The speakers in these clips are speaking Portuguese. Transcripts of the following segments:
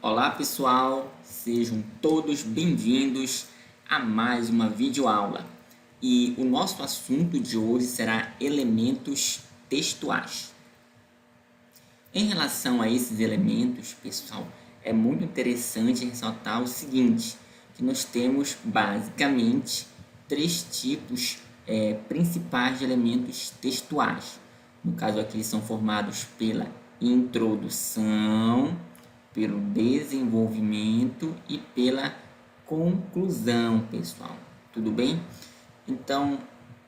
Olá pessoal, sejam todos bem-vindos a mais uma videoaula. E o nosso assunto de hoje será elementos textuais. Em relação a esses elementos, pessoal, é muito interessante ressaltar o seguinte, que nós temos basicamente três tipos principais de elementos textuais. No caso aqui, eles são formados pela introdução, pelo desenvolvimento e pela conclusão, pessoal. Tudo bem? Então,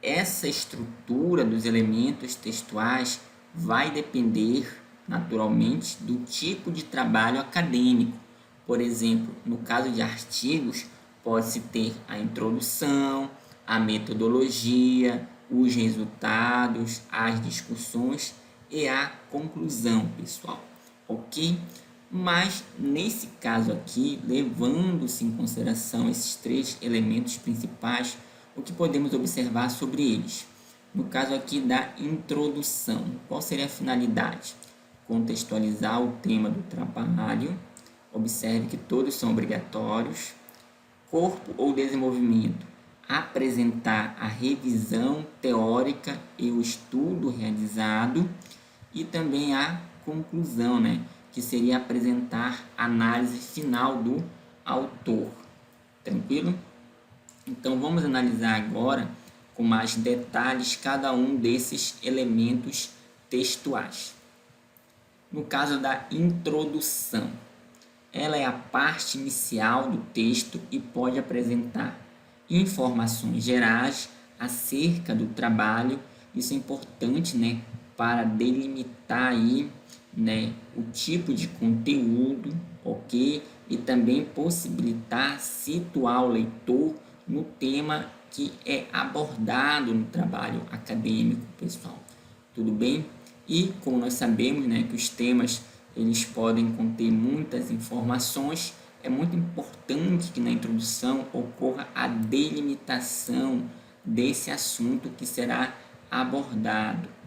essa estrutura dos elementos textuais vai depender, naturalmente, do tipo de trabalho acadêmico. Por exemplo, no caso de artigos, pode-se ter a introdução, a metodologia, os resultados, as discussões e a conclusão, pessoal. Ok? Mas, nesse caso aqui, levando-se em consideração esses três elementos principais, o que podemos observar sobre eles? No caso aqui da introdução, qual seria a finalidade? Contextualizar o tema do trabalho, observe que todos são obrigatórios. Corpo ou desenvolvimento, apresentar a revisão teórica e o estudo realizado. E também a conclusão, que seria apresentar a análise final do autor. Tranquilo? Então, vamos analisar agora com mais detalhes cada um desses elementos textuais. No caso da introdução, ela é a parte inicial do texto e pode apresentar informações gerais acerca do trabalho. Isso é importante, para delimitar aí, o tipo de conteúdo, ok? E também possibilitar situar o leitor no tema que é abordado no trabalho acadêmico, pessoal. Tudo bem? E como nós sabemos, que os temas eles podem conter muitas informações, é muito importante que na introdução ocorra a delimitação desse assunto que será abordado.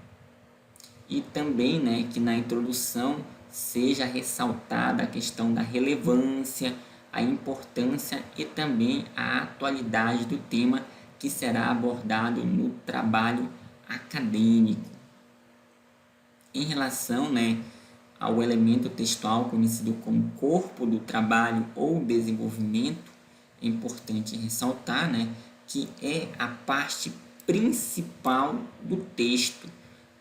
E também, que na introdução seja ressaltada a questão da relevância, a importância e também a atualidade do tema que será abordado no trabalho acadêmico. Em relação, ao elemento textual conhecido como corpo do trabalho ou desenvolvimento, é importante ressaltar, que é a parte principal do texto,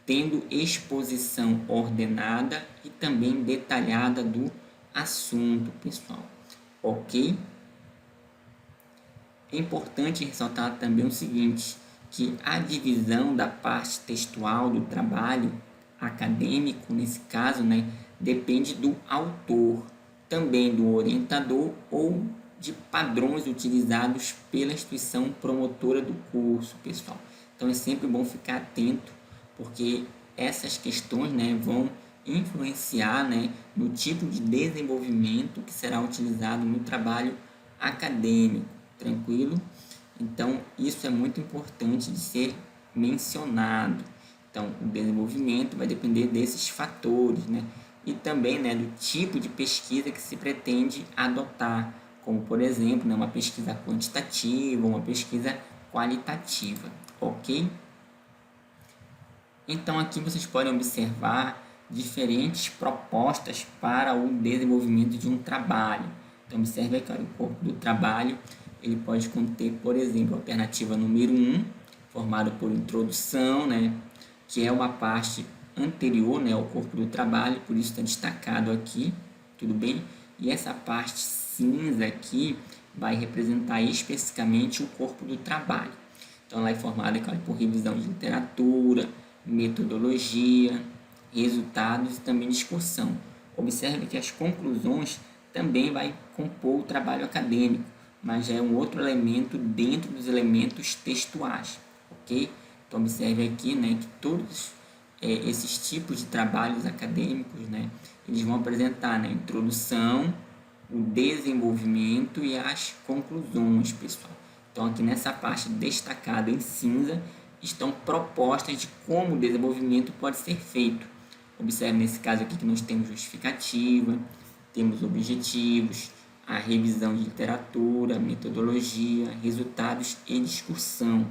tendo exposição ordenada e também detalhada do assunto, pessoal. Ok? É importante ressaltar também o seguinte, que a divisão da parte textual do trabalho acadêmico, nesse caso, depende do autor, também do orientador ou de padrões utilizados pela instituição promotora do curso, pessoal. Então é sempre bom ficar atento, porque essas questões, vão influenciar, no tipo de desenvolvimento que será utilizado no trabalho acadêmico, tranquilo? Então, isso é muito importante de ser mencionado. Então, o desenvolvimento vai depender desses fatores, e também, do tipo de pesquisa que se pretende adotar, como, por exemplo, uma pesquisa quantitativa, uma pesquisa qualitativa, ok? Então, aqui vocês podem observar diferentes propostas para o desenvolvimento de um trabalho. Então, observe aqui, o corpo do trabalho, ele pode conter, por exemplo, a alternativa número 1, formada por introdução, que é uma parte anterior, ao corpo do trabalho, por isso está destacado aqui, tudo bem? E essa parte cinza aqui vai representar especificamente o corpo do trabalho. Então, ela é formada por revisão de literatura, metodologia, resultados e também discussão. Observe que as conclusões também vai compor o trabalho acadêmico, mas já é um outro elemento dentro dos elementos textuais, ok? Então, observe aqui, que todos esses tipos de trabalhos acadêmicos, eles vão apresentar a introdução, o desenvolvimento e as conclusões, pessoal. Então, aqui nessa parte destacada em cinza, estão propostas de como o desenvolvimento pode ser feito. Observe nesse caso aqui que nós temos justificativa, temos objetivos, a revisão de literatura, metodologia, resultados e discussão.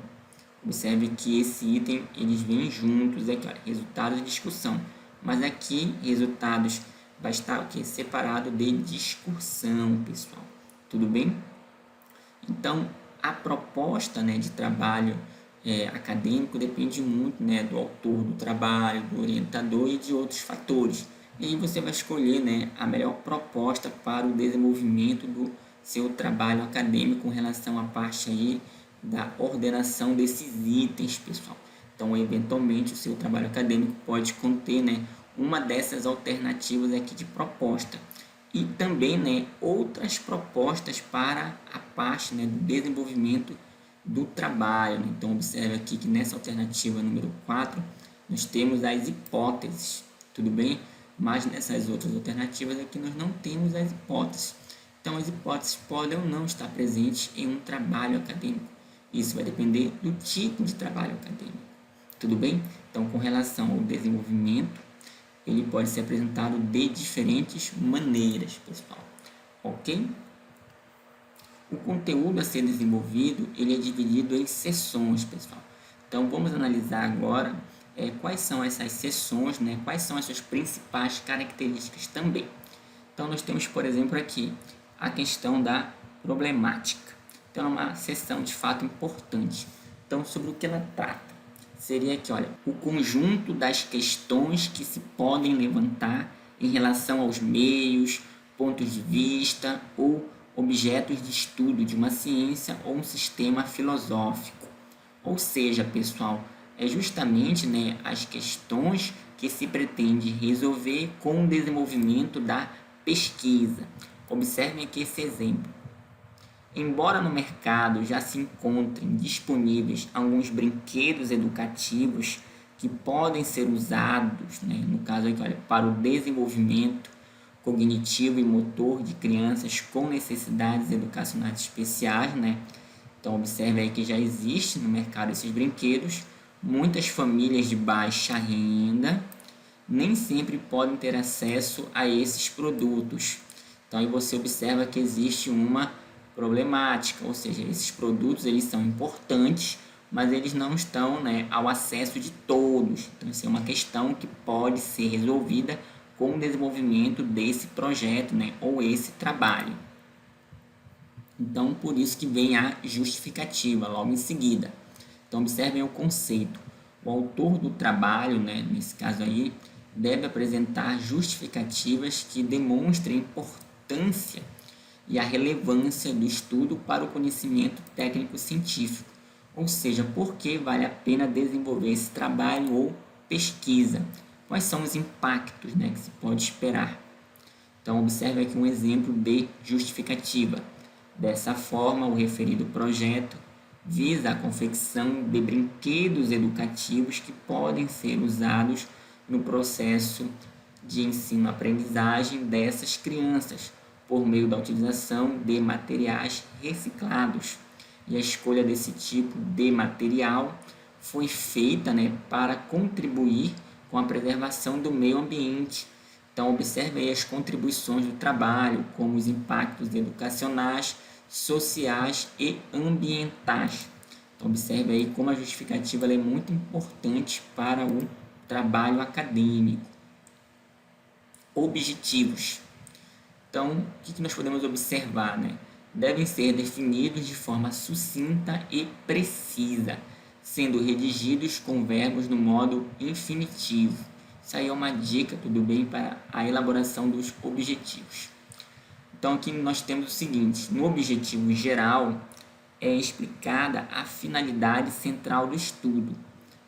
Observe que esse item, eles vêm juntos aqui, olha, resultados e discussão. Mas aqui, resultados vai estar aqui, separado de discussão, pessoal. Tudo bem? Então, a proposta, né, de trabalho acadêmico depende muito, né, do autor do trabalho, do orientador e de outros fatores. E aí você vai escolher, né, a melhor proposta para o desenvolvimento do seu trabalho acadêmico com relação à parte aí da ordenação desses itens, pessoal. Então, eventualmente, o seu trabalho acadêmico pode conter, né, uma dessas alternativas aqui de proposta. E também, né, outras propostas para a parte, né, do desenvolvimento do trabalho. Né? Então, observe aqui que nessa alternativa número 4, nós temos as hipóteses, tudo bem? Mas nessas outras alternativas aqui nós não temos as hipóteses. Então, as hipóteses podem ou não estar presentes em um trabalho acadêmico. Isso vai depender do tipo de trabalho acadêmico. Tudo bem? Então, com relação ao desenvolvimento, ele pode ser apresentado de diferentes maneiras, pessoal. Ok? O conteúdo a ser desenvolvido, ele é dividido em seções, pessoal. Então, vamos analisar agora quais são essas seções, né? Quais são as suas principais características também. Então, nós temos, por exemplo, aqui a questão da problemática. Então, é uma seção de fato importante. Então, sobre o que ela trata? Seria aqui, olha, o conjunto das questões que se podem levantar em relação aos meios, pontos de vista ou objetos de estudo de uma ciência ou um sistema filosófico. Ou seja, pessoal, é justamente, né, as questões que se pretende resolver com o desenvolvimento da pesquisa. Observem aqui esse exemplo. Embora no mercado já se encontrem disponíveis alguns brinquedos educativos que podem ser usados, né, no caso aqui, olha, para o desenvolvimento cognitivo e motor de crianças com necessidades educacionais especiais, né? Então, observe aí que já existe no mercado esses brinquedos. Muitas famílias de baixa renda nem sempre podem ter acesso a esses produtos. Então, aí você observa que existe uma problemática, ou seja, esses produtos eles são importantes, mas eles não estão, né, ao acesso de todos. Então, isso é uma questão que pode ser resolvida com o desenvolvimento desse projeto, né, ou esse trabalho. Então, por isso que vem a justificativa logo em seguida. Então, observem o conceito. O autor do trabalho, né, nesse caso aí, deve apresentar justificativas que demonstrem a importância e a relevância do estudo para o conhecimento técnico-científico, ou seja, por que vale a pena desenvolver esse trabalho ou pesquisa, quais são os impactos, né, que se pode esperar. Então, observe aqui um exemplo de justificativa. Dessa forma, o referido projeto visa a confecção de brinquedos educativos que podem ser usados no processo de ensino-aprendizagem dessas crianças, por meio da utilização de materiais reciclados. E a escolha desse tipo de material foi feita, né, para contribuir com a preservação do meio ambiente. Então, observe aí as contribuições do trabalho, como os impactos educacionais, sociais e ambientais. Então, observe aí como a justificativa ela é muito importante para o trabalho acadêmico. Objetivos. Então, o que nós podemos observar, né? Devem ser definidos de forma sucinta e precisa, sendo redigidos com verbos no modo infinitivo. Isso aí é uma dica, tudo bem, para a elaboração dos objetivos. Então, aqui nós temos o seguinte: no objetivo geral é explicada a finalidade central do estudo,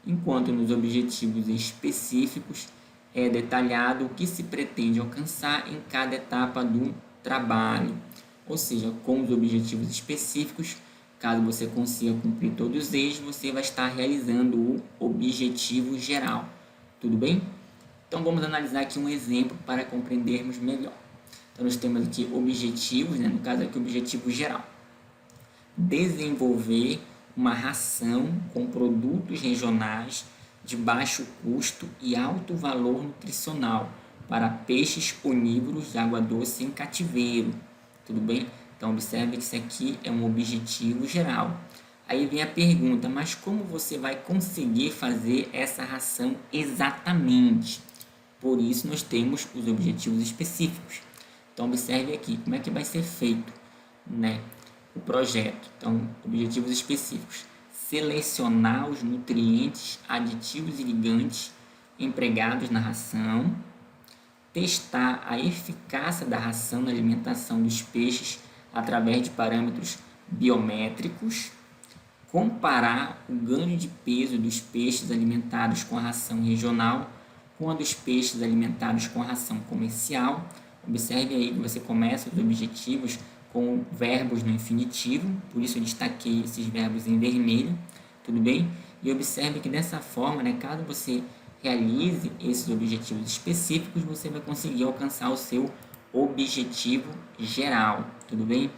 enquanto nos objetivos específicos é detalhado o que se pretende alcançar em cada etapa do trabalho. Ou seja, com os objetivos específicos, caso você consiga cumprir todos eles, você vai estar realizando o objetivo geral. Tudo bem? Então, vamos analisar aqui um exemplo para compreendermos melhor. Então, nós temos aqui objetivos, né? No caso aqui, objetivo geral. Desenvolver uma ração com produtos regionais de baixo custo e alto valor nutricional, para peixes onívoros de água doce em cativeiro. Tudo bem? Então, observe que isso aqui é um objetivo geral. Aí vem a pergunta, mas como você vai conseguir fazer essa ração exatamente? Por isso, nós temos os objetivos específicos. Então, observe aqui como é que vai ser feito, né, o projeto. Então, objetivos específicos. Selecionar os nutrientes, aditivos e ligantes empregados na ração. Testar a eficácia da ração na alimentação dos peixes através de parâmetros biométricos. Comparar o ganho de peso dos peixes alimentados com a ração regional com a dos peixes alimentados com a ração comercial. Observe aí que você começa os objetivos com verbos no infinitivo, por isso eu destaquei esses verbos em vermelho, tudo bem? E observe que dessa forma, né, caso você realize esses objetivos específicos, você vai conseguir alcançar o seu objetivo geral, tudo bem?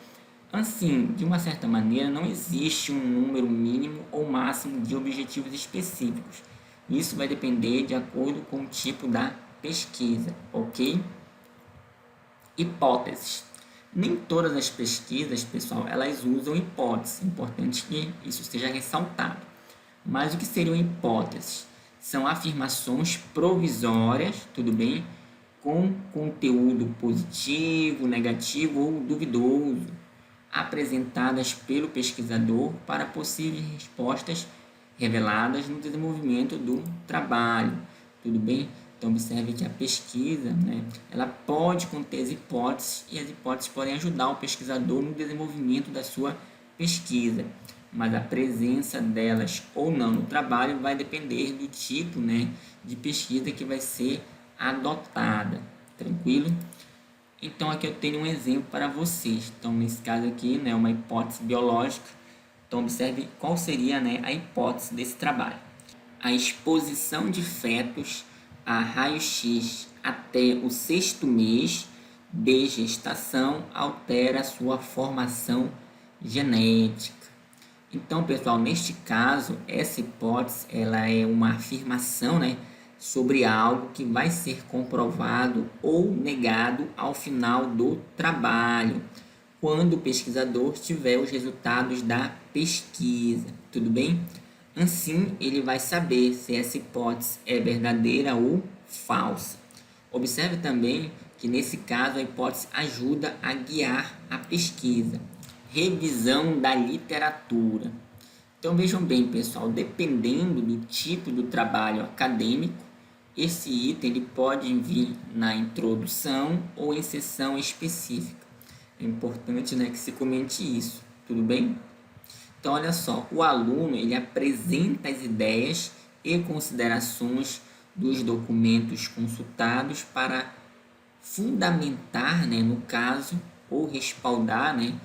Assim, de uma certa maneira, não existe um número mínimo ou máximo de objetivos específicos. Isso vai depender de acordo com o tipo da pesquisa, ok? Hipóteses. Nem todas as pesquisas, pessoal, elas usam hipóteses. É importante que isso seja ressaltado. Mas o que seriam hipóteses? São afirmações provisórias, tudo bem? Com conteúdo positivo, negativo ou duvidoso, apresentadas pelo pesquisador para possíveis respostas reveladas no desenvolvimento do trabalho, tudo bem? Então, observe que a pesquisa, né, ela pode conter as hipóteses e as hipóteses podem ajudar o pesquisador no desenvolvimento da sua pesquisa, mas a presença delas ou não no trabalho vai depender do tipo, né, de pesquisa que vai ser adotada, tranquilo? Então, aqui eu tenho um exemplo para vocês. Então, nesse caso aqui, né, uma hipótese biológica. Então, observe qual seria, né, a hipótese desse trabalho. A exposição de fetos a raio-x até o 6º mês de gestação altera sua formação genética. Então, pessoal, neste caso, essa hipótese ela é uma afirmação, né, sobre algo que vai ser comprovado ou negado ao final do trabalho, quando o pesquisador tiver os resultados da pesquisa, tudo bem? Assim, ele vai saber se essa hipótese é verdadeira ou falsa. Observe também que, nesse caso, a hipótese ajuda a guiar a pesquisa. Revisão da literatura. Então, vejam bem, pessoal, dependendo do tipo do trabalho acadêmico, esse item ele pode vir na introdução ou em seção específica. É importante, né, que se comente isso, tudo bem? Então, olha só, o aluno ele apresenta as ideias e considerações dos documentos consultados para fundamentar, né, no caso, ou respaldar, né,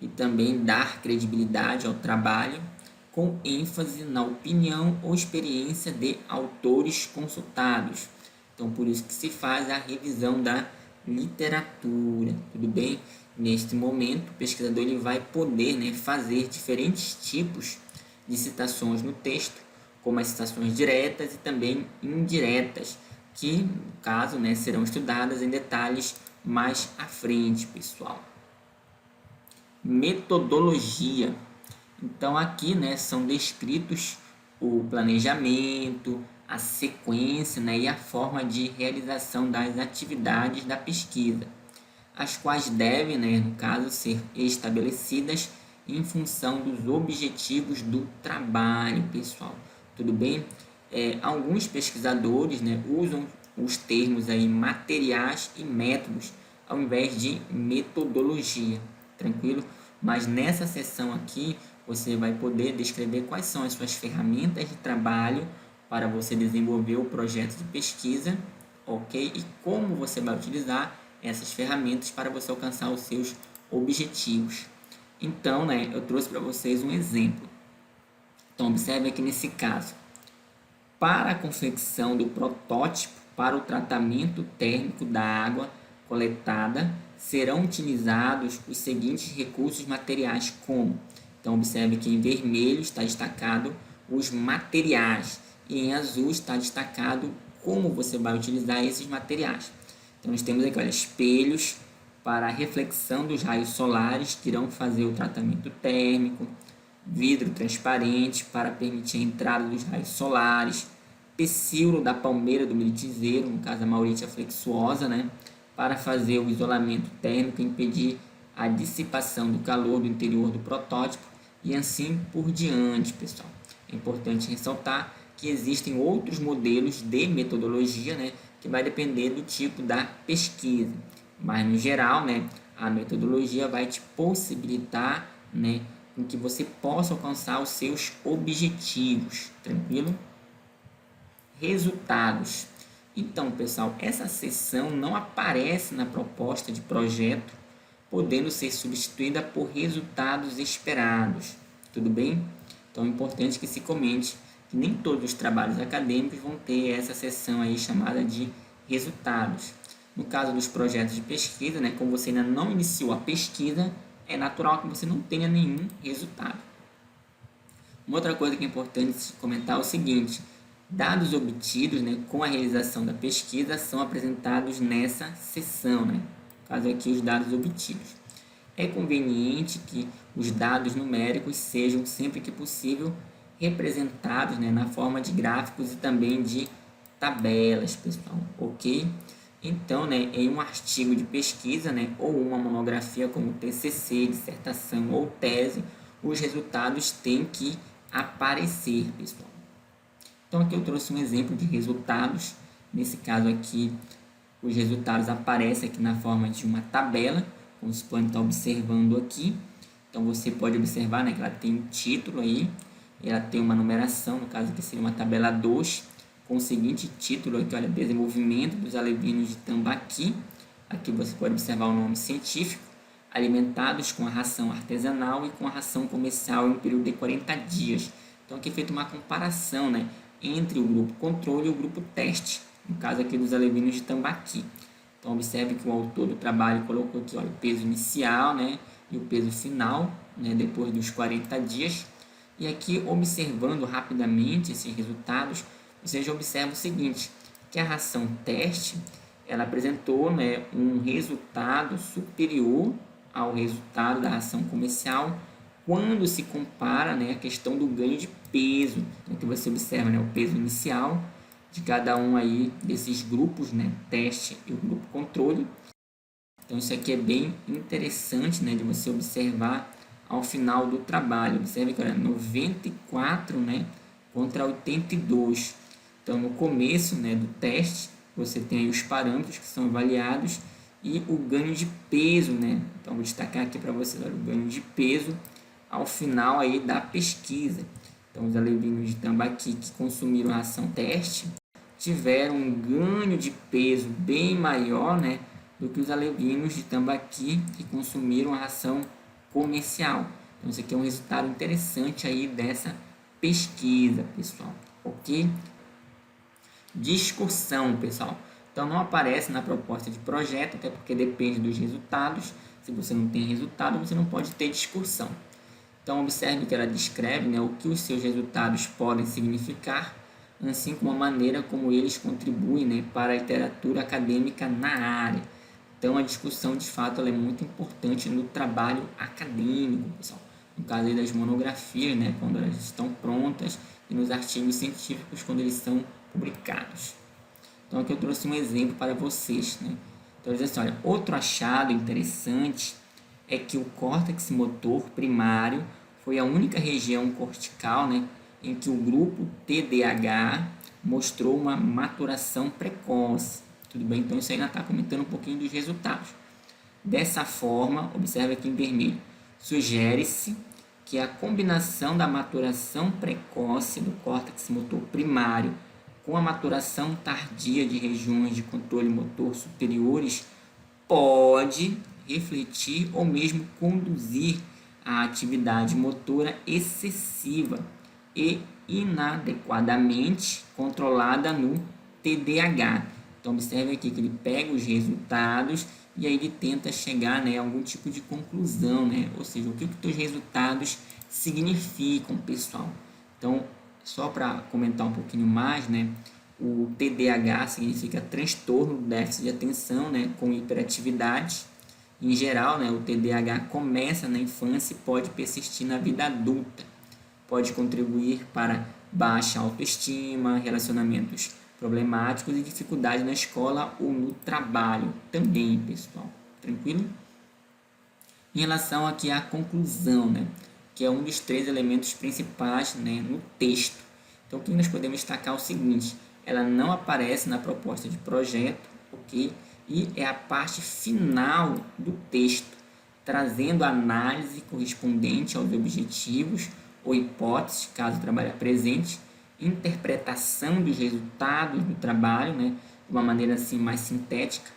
e também dar credibilidade ao trabalho, com ênfase na opinião ou experiência de autores consultados. Então, por isso que se faz a revisão da literatura, tudo bem? Neste momento, o pesquisador ele vai poder, né, fazer diferentes tipos de citações no texto, como as citações diretas e também indiretas, que, no caso, né, serão estudadas em detalhes mais à frente, pessoal. Metodologia. Então, aqui, né, são descritos o planejamento, a sequência, né, e a forma de realização das atividades da pesquisa, as quais devem, né, no caso, ser estabelecidas em função dos objetivos do trabalho, pessoal. Tudo bem? Alguns pesquisadores, né, usam os termos aí materiais e métodos ao invés de metodologia, tranquilo? Mas nessa seção aqui, você vai poder descrever quais são as suas ferramentas de trabalho para você desenvolver o projeto de pesquisa, ok? E como você vai utilizar essas ferramentas para você alcançar os seus objetivos. Então, né, eu trouxe para vocês um exemplo. Então, observe aqui nesse caso. Para a confecção do protótipo para o tratamento térmico da água coletada, serão utilizados os seguintes recursos materiais como... Então, observe que em vermelho está destacado os materiais e em azul está destacado como você vai utilizar esses materiais. Então, nós temos aqui, olha, espelhos para a reflexão dos raios solares que irão fazer o tratamento térmico, vidro transparente para permitir a entrada dos raios solares, pecíolo da palmeira do militizeiro, no caso a Mauritia flexuosa, né, para fazer o isolamento térmico e impedir a dissipação do calor do interior do protótipo e assim por diante, pessoal. É importante ressaltar que existem outros modelos de metodologia, né, que vai depender do tipo da pesquisa, mas no geral, né, a metodologia vai te possibilitar, né, com que você possa alcançar os seus objetivos, tranquilo? Resultados. Então, pessoal, essa seção não aparece na proposta de projeto, podendo ser substituída por resultados esperados. Tudo bem? Então, é importante que se comente que nem todos os trabalhos acadêmicos vão ter essa seção aí chamada de resultados. No caso dos projetos de pesquisa, né, como você ainda não iniciou a pesquisa, é natural que você não tenha nenhum resultado. Uma outra coisa que é importante comentar é o seguinte: dados obtidos, né, com a realização da pesquisa são apresentados nessa seção, né? No caso aqui, os dados obtidos. É conveniente que os dados numéricos sejam, sempre que possível, representados, né, na forma de gráficos e também de tabelas, pessoal, ok? Então, né, em um artigo de pesquisa, né, ou uma monografia como TCC, dissertação ou tese, os resultados têm que aparecer, pessoal. Então, aqui eu trouxe um exemplo de resultados. Nesse caso aqui, os resultados aparecem aqui na forma de uma tabela, como você pode estar observando aqui. Então, você pode observar, né, que ela tem um título aí, ela tem uma numeração, no caso aqui seria uma tabela 2, com o seguinte título aqui, olha, desenvolvimento dos alevinos de tambaqui. Aqui você pode observar o nome científico, alimentados com a ração artesanal e com a ração comercial em um período de 40 dias. Então, aqui é feita uma comparação, né, entre o grupo controle e o grupo teste, no caso aqui dos alevinos de tambaqui. Então, observe que o autor do trabalho colocou aqui, olha, o peso inicial, né, e o peso final, né, depois dos 40 dias. E aqui, observando rapidamente esses resultados, você já observa o seguinte, que a ração teste, ela apresentou, né, um resultado superior ao resultado da ração comercial quando se compara, né, a questão do ganho de peso. Então, aqui você observa, né, o peso inicial de cada um aí desses grupos, né, teste e o grupo controle. Então, isso aqui é bem interessante, né, de você observar ao final do trabalho. Observe que, olha, 94, né, contra 82. Então, no começo, né, do teste, você tem aí os parâmetros que são avaliados e o ganho de peso, né? Então, vou destacar aqui para vocês, olha, o ganho de peso ao final aí da pesquisa. Então, os alevinos de tambaqui que consumiram a ração teste tiveram um ganho de peso bem maior, né, do que os alevinos de tambaqui que consumiram a ração comercial. Então, isso aqui é um resultado interessante aí dessa pesquisa, pessoal, ok? Discussão, pessoal. Então, não aparece na proposta de projeto, até porque depende dos resultados. Se você não tem resultado, você não pode ter discussão. Então, observe que ela descreve, né, o que os seus resultados podem significar, assim como a maneira como eles contribuem, né, para a literatura acadêmica na área. Então, a discussão, de fato, ela é muito importante no trabalho acadêmico, pessoal. No caso aí das monografias, né, quando elas estão prontas, e nos artigos científicos, quando eles são publicados. Então, aqui eu trouxe um exemplo para vocês, né? Então, diz assim, olha, outro achado interessante é que o córtex motor primário foi a única região cortical, né, em que o grupo TDAH mostrou uma maturação precoce. Tudo bem? Então, isso aí ainda está comentando um pouquinho dos resultados. Dessa forma, observe aqui em vermelho, sugere-se que a combinação da maturação precoce do córtex motor primário com a maturação tardia de regiões de controle motor superiores pode refletir ou mesmo conduzir à atividade motora excessiva e inadequadamente controlada no TDAH. Então, observe aqui que ele pega os resultados e aí ele tenta chegar, né, a algum tipo de conclusão, né? Ou seja, o que os teus resultados significam, pessoal. Então, só para comentar um pouquinho mais, né, O TDAH significa transtorno do déficit de atenção, né, com hiperatividade. Em geral, né, o TDAH começa na infância e pode persistir na vida adulta. Pode contribuir para baixa autoestima, relacionamentos problemáticos e dificuldade na escola ou no trabalho também, pessoal. Tranquilo? Em relação aqui à conclusão, né, que é um dos 3 elementos principais, né, no texto. Então, o que nós podemos destacar é o seguinte: ela não aparece na proposta de projeto, ok? E é a parte final do texto, trazendo a análise correspondente aos objetivos ou hipóteses, caso o trabalho apresente, interpretação dos resultados do trabalho, né, de uma maneira assim mais sintética,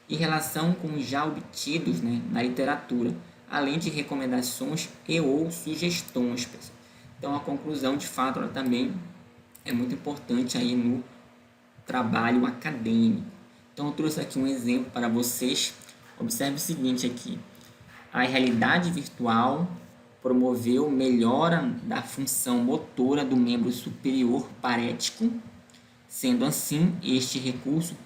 e relação com os já obtidos, né, na literatura, além de recomendações e ou sugestões, pessoal. Então, a conclusão, de fato, ela também é muito importante aí no trabalho acadêmico. Então, eu trouxe aqui um exemplo para vocês. Observe o seguinte aqui: a realidade virtual promoveu melhora da função motora do membro superior parético. Sendo assim, este recurso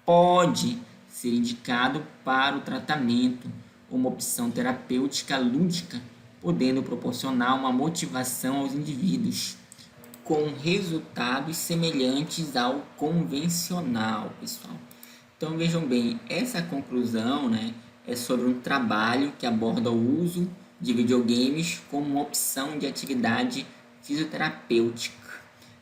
pode ser indicado para o tratamento, uma opção terapêutica lúdica, podendo proporcionar uma motivação aos indivíduos, com resultados semelhantes ao convencional, pessoal. Então vejam bem, essa conclusão, né, é sobre um trabalho que aborda o uso de videogames como uma opção de atividade fisioterapêutica.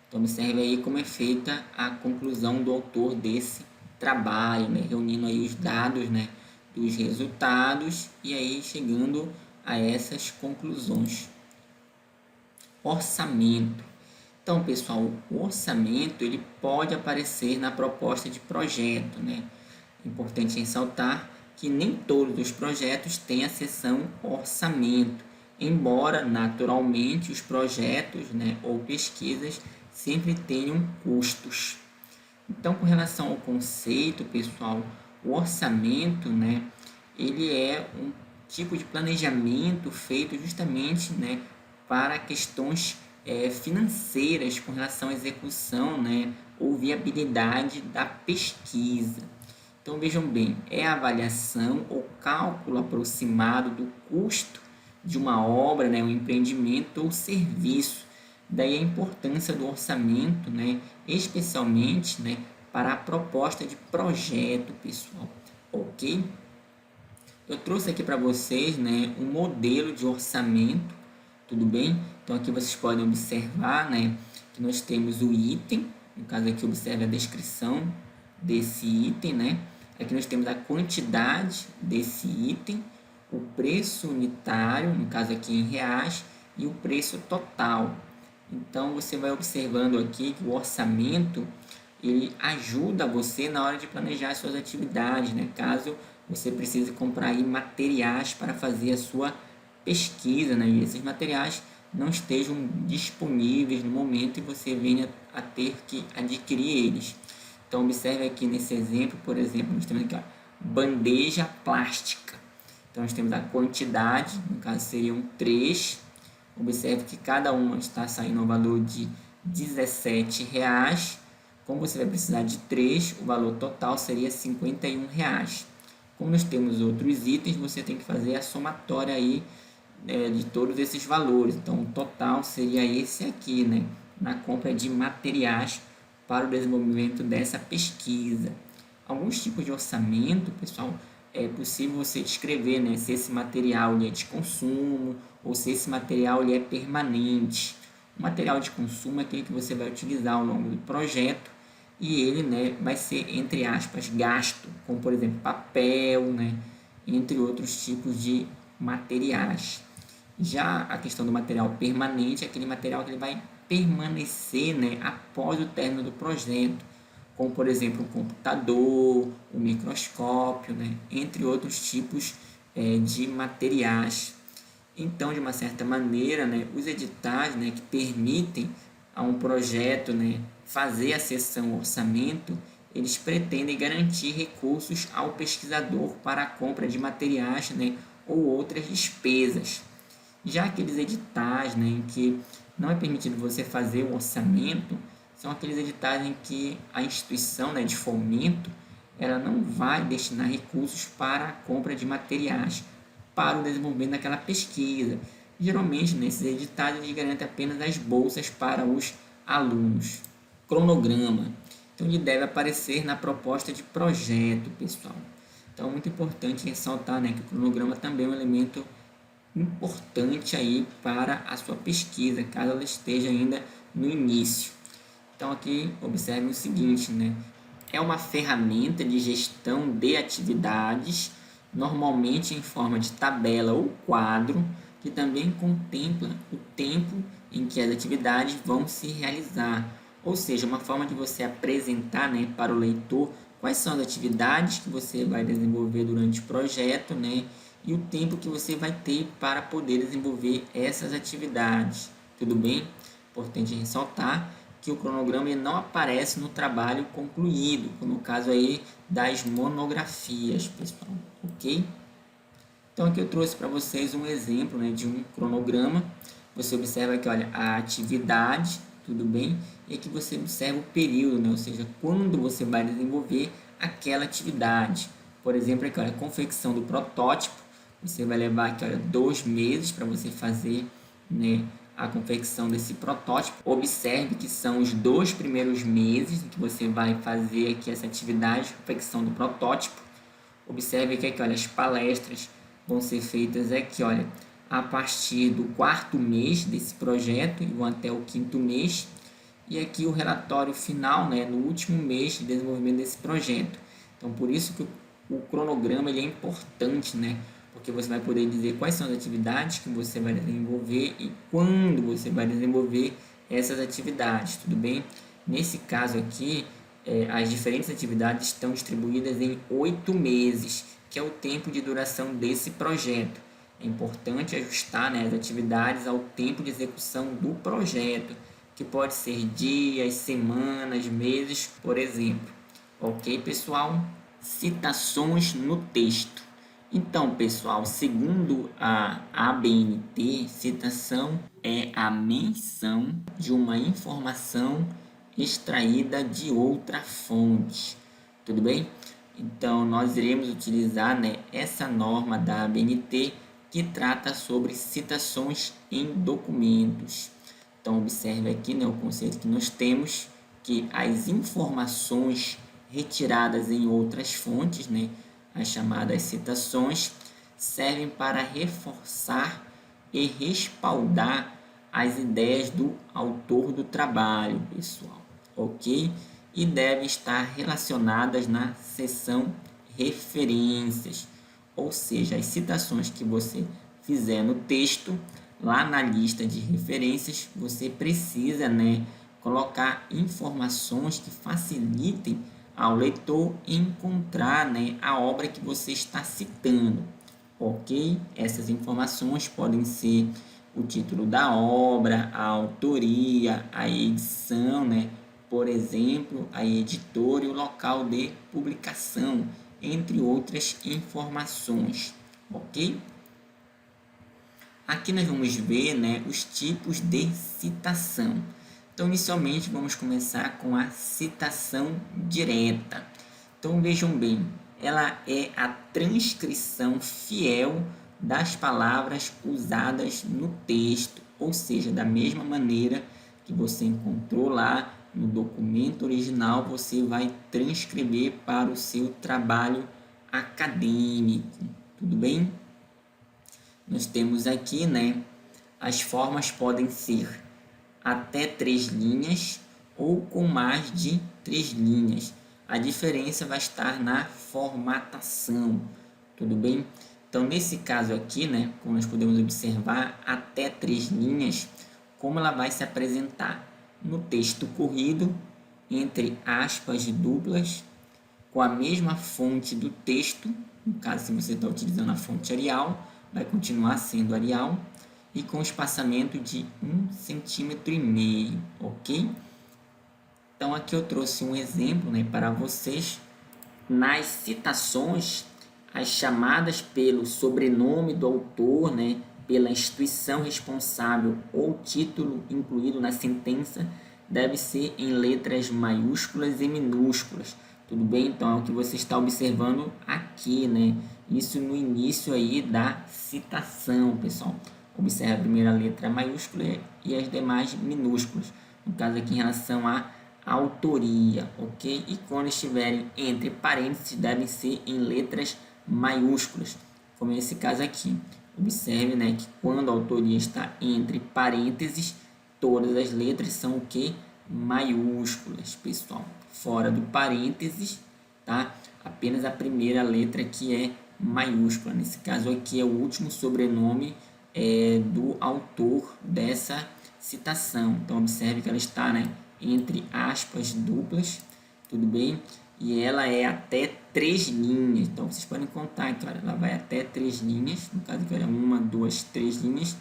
Então observe aí como é feita a conclusão do autor desse trabalho, né, reunindo aí os dados, né, dos resultados e aí chegando a essas conclusões. Orçamento. Então, pessoal, o orçamento ele pode aparecer na proposta de projeto, né? É importante ressaltar que nem todos os projetos têm a seção orçamento, embora naturalmente os projetos, né, ou pesquisas sempre tenham custos. Então, com relação ao conceito, pessoal, o orçamento, né, ele é um tipo de planejamento feito justamente, né, para questões financeiras com relação à execução, né, ou viabilidade da pesquisa. Então, vejam bem, é a avaliação ou cálculo aproximado do custo de uma obra, né, um empreendimento ou serviço. Daí a importância do orçamento, né, especialmente, né, para a proposta de projeto, pessoal. Ok? Eu trouxe aqui para vocês, né, um modelo de orçamento, tudo bem? Então aqui vocês podem observar, né, que nós temos o item, no caso aqui observe a descrição desse item, né? Aqui nós temos a quantidade desse item, o preço unitário, no caso aqui em reais, e o preço total. Então você vai observando aqui que o orçamento ele ajuda você na hora de planejar as suas atividades, né? Caso você precise comprar aí materiais para fazer a sua pesquisa, né? E esses materiais não estejam disponíveis no momento e você venha a ter que adquirir eles. Então observe aqui nesse exemplo, por exemplo, nós temos aqui, ó, bandeja plástica. Então nós temos a quantidade, no caso seriam 3. Observe que cada uma está saindo ao valor de R$17. Como você vai precisar de 3, o valor total seria R$51. Como nós temos outros itens, você tem que fazer a somatória aí de todos esses valores. Então, o total seria esse aqui, né? Na compra de materiais para o desenvolvimento dessa pesquisa. Alguns tipos de orçamento, pessoal, é possível você descrever, né, se esse material ele é de consumo ou se esse material ele é permanente. O material de consumo é aquele que você vai utilizar ao longo do projeto e ele, né, vai ser, entre aspas, gasto, como por exemplo papel, né, entre outros tipos de materiais. Já a questão do material permanente é aquele material que ele vai permanecer, né, após o término do projeto, como por exemplo o computador, o microscópio, né, entre outros tipos de materiais. Então, de uma certa maneira, né, os editais, né, que permitem a um projeto, né, fazer a seção orçamento, eles pretendem garantir recursos ao pesquisador para a compra de materiais, né, ou outras despesas. Já aqueles editais, né, em que não é permitido você fazer o orçamento, são aqueles editais em que a instituição, né, de fomento, ela não vai destinar recursos para a compra de materiais para o desenvolvimento daquela pesquisa. Geralmente, nesses editais, eles garantem apenas as bolsas para os alunos. Cronograma. Então, ele deve aparecer na proposta de projeto, pessoal. Então, é muito importante ressaltar, né, que o cronograma também é um elemento importante aí para a sua pesquisa, caso ela esteja ainda no início. Então, aqui, observe o seguinte, né? É uma ferramenta de gestão de atividades, normalmente em forma de tabela ou quadro, que também contempla o tempo em que as atividades vão se realizar. Ou seja, uma forma de você apresentar, né, para o leitor quais são as atividades que você vai desenvolver durante o projeto, né, e o tempo que você vai ter para poder desenvolver essas atividades. Tudo bem? Importante ressaltar que o cronograma ele não aparece no trabalho concluído, como no caso aí das monografias, pessoal, ok? Então aqui eu trouxe para vocês um exemplo, né, de um cronograma. Você observa aqui, olha, a atividade, tudo bem? E aqui você observa o período, né, ou seja, quando você vai desenvolver aquela atividade. Por exemplo, aqui, olha, a confecção do protótipo, você vai levar aqui, olha, 2 meses para você fazer, né, a confecção desse protótipo. Observe que são os 2 primeiros meses em que você vai fazer aqui essa atividade de confecção do protótipo. Observe que aqui, olha, as palestras vão ser feitas aqui, olha, a partir do 4º mês desse projeto e vão até o 5º mês. E aqui o relatório final, né, no último mês de desenvolvimento desse projeto. Então, por isso que o cronograma ele é importante, né? Porque você vai poder dizer quais são as atividades que você vai desenvolver e quando você vai desenvolver essas atividades, tudo bem? Nesse caso aqui, as diferentes atividades estão distribuídas em 8 meses, que é o tempo de duração desse projeto. É importante ajustar, né, as atividades ao tempo de execução do projeto, que pode ser dias, semanas, meses, por exemplo. Ok, pessoal? Citações no texto. Então, pessoal, segundo a ABNT, citação é a menção de uma informação extraída de outra fonte. Tudo bem? Então, nós iremos utilizar, né, essa norma da ABNT que trata sobre citações em documentos. Então, observe aqui, né, o conceito que nós temos, que as informações retiradas em outras fontes, né, as chamadas citações, servem para reforçar e respaldar as ideias do autor do trabalho, pessoal, ok? E devem estar relacionadas na seção referências, ou seja, as citações que você fizer no texto, lá na lista de referências, você precisa, né, colocar informações que facilitem ao leitor encontrar, né, a obra que você está citando, ok? Essas informações podem ser o título da obra, a autoria, a edição, né? Por exemplo, a editora e o local de publicação, entre outras informações, ok? Aqui nós vamos ver, né, os tipos de citação. Então, inicialmente, vamos começar com a citação direta. Então, vejam bem, ela é a transcrição fiel das palavras usadas no texto, ou seja, da mesma maneira que você encontrou lá no documento original, você vai transcrever para o seu trabalho acadêmico. Tudo bem? Nós temos aqui, né, as formas podem ser até 3 linhas ou com mais de 3 linhas. A diferença vai estar na formatação, tudo bem? Então, nesse caso aqui, né, como nós podemos observar, até 3 linhas, como ela vai se apresentar? No texto corrido, entre aspas duplas, com a mesma fonte do texto, no caso, se você está utilizando a fonte Arial, vai continuar sendo Arial, e com espaçamento de 1,5 cm, ok? Então, aqui eu trouxe um exemplo, né, para vocês. Nas citações, as chamadas pelo sobrenome do autor, né, pela instituição responsável ou título incluído na sentença deve ser em letras maiúsculas e minúsculas. Tudo bem? Então é o que você está observando aqui, né? Isso no início aí da citação, pessoal. Observe a primeira letra maiúscula e as demais minúsculas. No caso aqui em relação à autoria, ok? E quando estiverem entre parênteses, devem ser em letras maiúsculas, como nesse caso aqui. Observe, né, que quando a autoria está entre parênteses, todas as letras são o que? Maiúsculas, pessoal. Fora do parênteses, tá? Apenas a primeira letra que é maiúscula. Nesse caso aqui é o último sobrenome do autor dessa citação. Então observe que ela está, né, entre aspas duplas, tudo bem? E ela é até 3 linhas. Então vocês podem contar que olha, ela vai até 3 linhas. No caso aqui, olha, 1, 2, 3 linhas.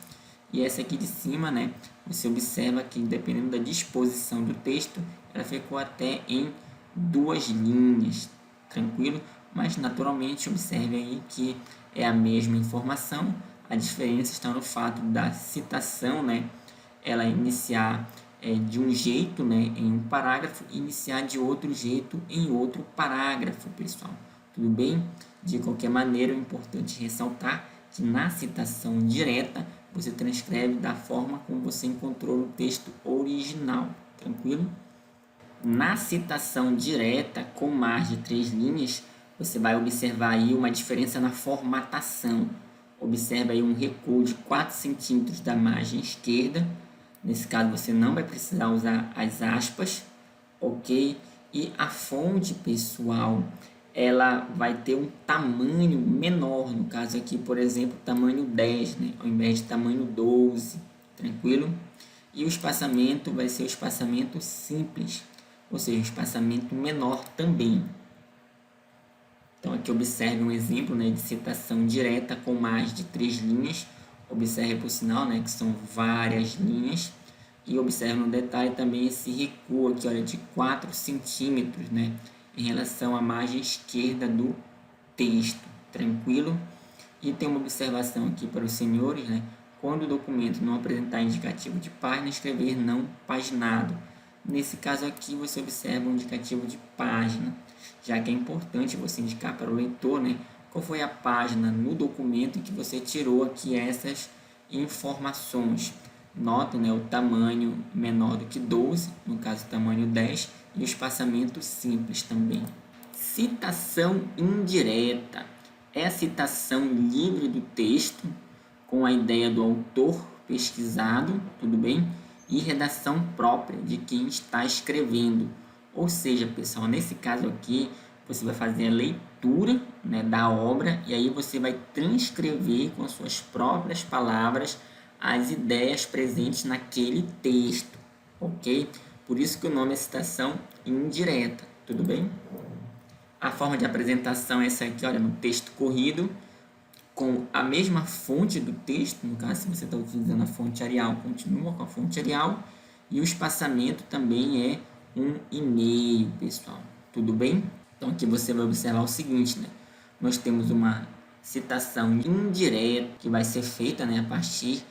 E essa aqui de cima, né, você observa que dependendo da disposição do texto, ela ficou até em 2 linhas, tranquilo? Mas naturalmente observe aí que é a mesma informação. A diferença está no fato da citação, né, ela iniciar de um jeito, né, em um parágrafo, e iniciar de outro jeito em outro parágrafo, pessoal. Tudo bem? De qualquer maneira, é importante ressaltar que na citação direta, você transcreve da forma como você encontrou no texto original, tranquilo? Na citação direta, com mais de 3 linhas, você vai observar aí uma diferença na formatação. Observa aí um recuo de 4 centímetros da margem esquerda. Nesse caso, você não vai precisar usar as aspas, ok? E a fonte, pessoal, ela vai ter um tamanho menor. No caso aqui, por exemplo, tamanho 10, né? Ao invés de tamanho 12, tranquilo? E o espaçamento vai ser o espaçamento simples, ou seja, um espaçamento menor também. Então aqui observe um exemplo, né, de citação direta com mais de 3 linhas. Observe por sinal, né, que são várias linhas. E observe no detalhe também esse recuo aqui, olha, de 4 centímetros, né, em relação à margem esquerda do texto. Tranquilo? E tem uma observação aqui para os senhores, né? Quando o documento não apresentar indicativo de página, escrever não paginado. Nesse caso aqui, você observa um indicativo de página, já que é importante você indicar para o leitor, né, qual foi a página no documento em que você tirou aqui essas informações. Nota, né, o tamanho menor do que 12, no caso tamanho 10, e o espaçamento simples também. Citação indireta é a citação livre do texto, com a ideia do autor pesquisado, tudo bem? E redação própria de quem está escrevendo. Ou seja, pessoal, nesse caso aqui, você vai fazer a leitura, né, da obra e aí você vai transcrever com as suas próprias palavras as ideias presentes naquele texto, ok? Por isso que o nome é citação indireta, tudo bem? A forma de apresentação é essa aqui, olha, no texto corrido, com a mesma fonte do texto, no caso, se você está utilizando a fonte Arial, continua com a fonte Arial, e o espaçamento também é 1,5, pessoal. Tudo bem? Então, aqui você vai observar o seguinte, né? Nós temos uma citação indireta que vai ser feita, né, a partir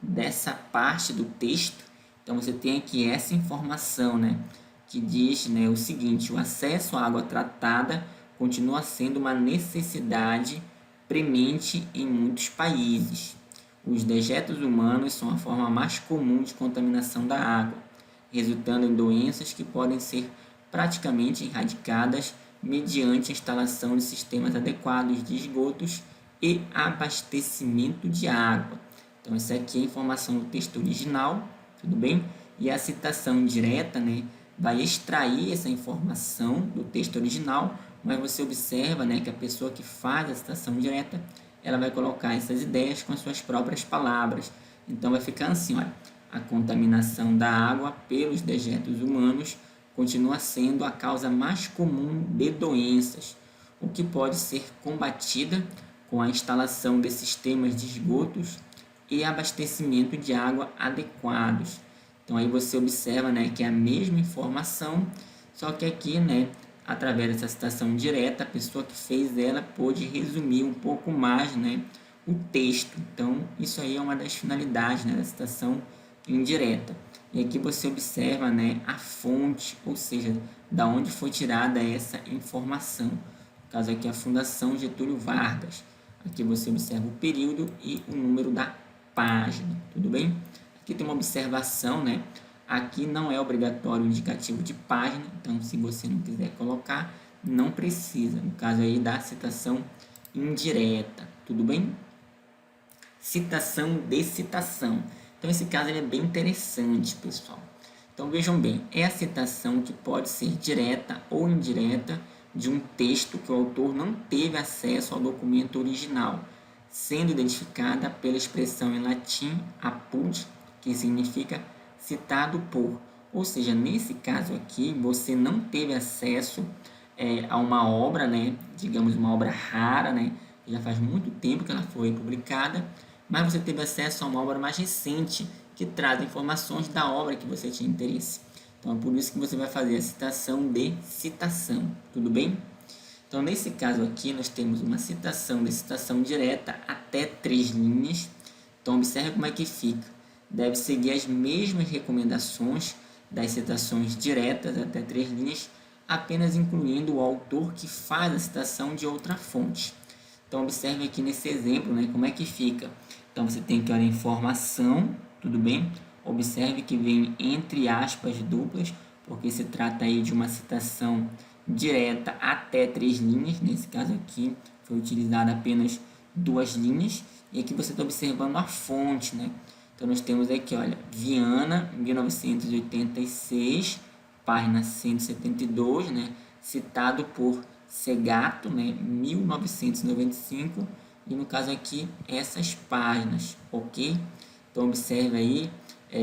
dessa parte do texto. Então, você tem aqui essa informação, né, que diz, né, o seguinte: o acesso à água tratada continua sendo uma necessidade premente em muitos países. Os dejetos humanos são a forma mais comum de contaminação da água, resultando em doenças que podem ser praticamente erradicadas mediante a instalação de sistemas adequados de esgotos e abastecimento de água. Então, essa aqui é a informação do texto original, tudo bem? E a citação direta, né, vai extrair essa informação do texto original, mas você observa, né, que a pessoa que faz a citação direta, ela vai colocar essas ideias com as suas próprias palavras. Então vai ficar assim, olha: a contaminação da água pelos dejetos humanos continua sendo a causa mais comum de doenças, o que pode ser combatida com a instalação de sistemas de esgotos e abastecimento de água adequados. Então aí você observa, né, que é a mesma informação, só que aqui, né, através dessa citação direta, a pessoa que fez ela pôde resumir um pouco mais, né, o texto. Então, isso aí é uma das finalidades, né, da citação indireta. E aqui você observa, né, a fonte, ou seja, da onde foi tirada essa informação. No caso aqui, a Fundação Getúlio Vargas. Aqui você observa o período e o número da página, tudo bem? Aqui tem uma observação, né? Aqui não é obrigatório o indicativo de página, então se você não quiser colocar, não precisa. No caso aí da citação indireta, tudo bem? Citação de citação. Então esse caso ele é bem interessante, pessoal. Então vejam bem, é a citação que pode ser direta ou indireta de um texto que o autor não teve acesso ao documento original, sendo identificada pela expressão em latim apud, que significa citado por. Ou seja, nesse caso aqui, você não teve acesso a uma obra, né, digamos uma obra rara, né, já faz muito tempo que ela foi publicada, mas você teve acesso a uma obra mais recente que traz informações da obra que você tinha interesse. Então, é por isso que você vai fazer a citação de citação, tudo bem? Então, nesse caso aqui, nós temos uma citação de citação direta até 3 linhas. Então, observe como é que fica. Deve seguir as mesmas recomendações das citações diretas até 3 linhas, apenas incluindo o autor que faz a citação de outra fonte. Então, observe aqui nesse exemplo, né, como é que fica. Então, você tem que olhar a informação, tudo bem? Observe que vem entre aspas duplas, porque se trata aí de uma citação direta até 3 linhas. Nesse caso aqui, foi utilizada apenas 2 linhas. E aqui você está observando a fonte, né? Então, nós temos aqui, olha, Viana, 1986, página 172, né? Citado por Segato, né? 1995. E no caso aqui, essas páginas, ok? Então, observe aí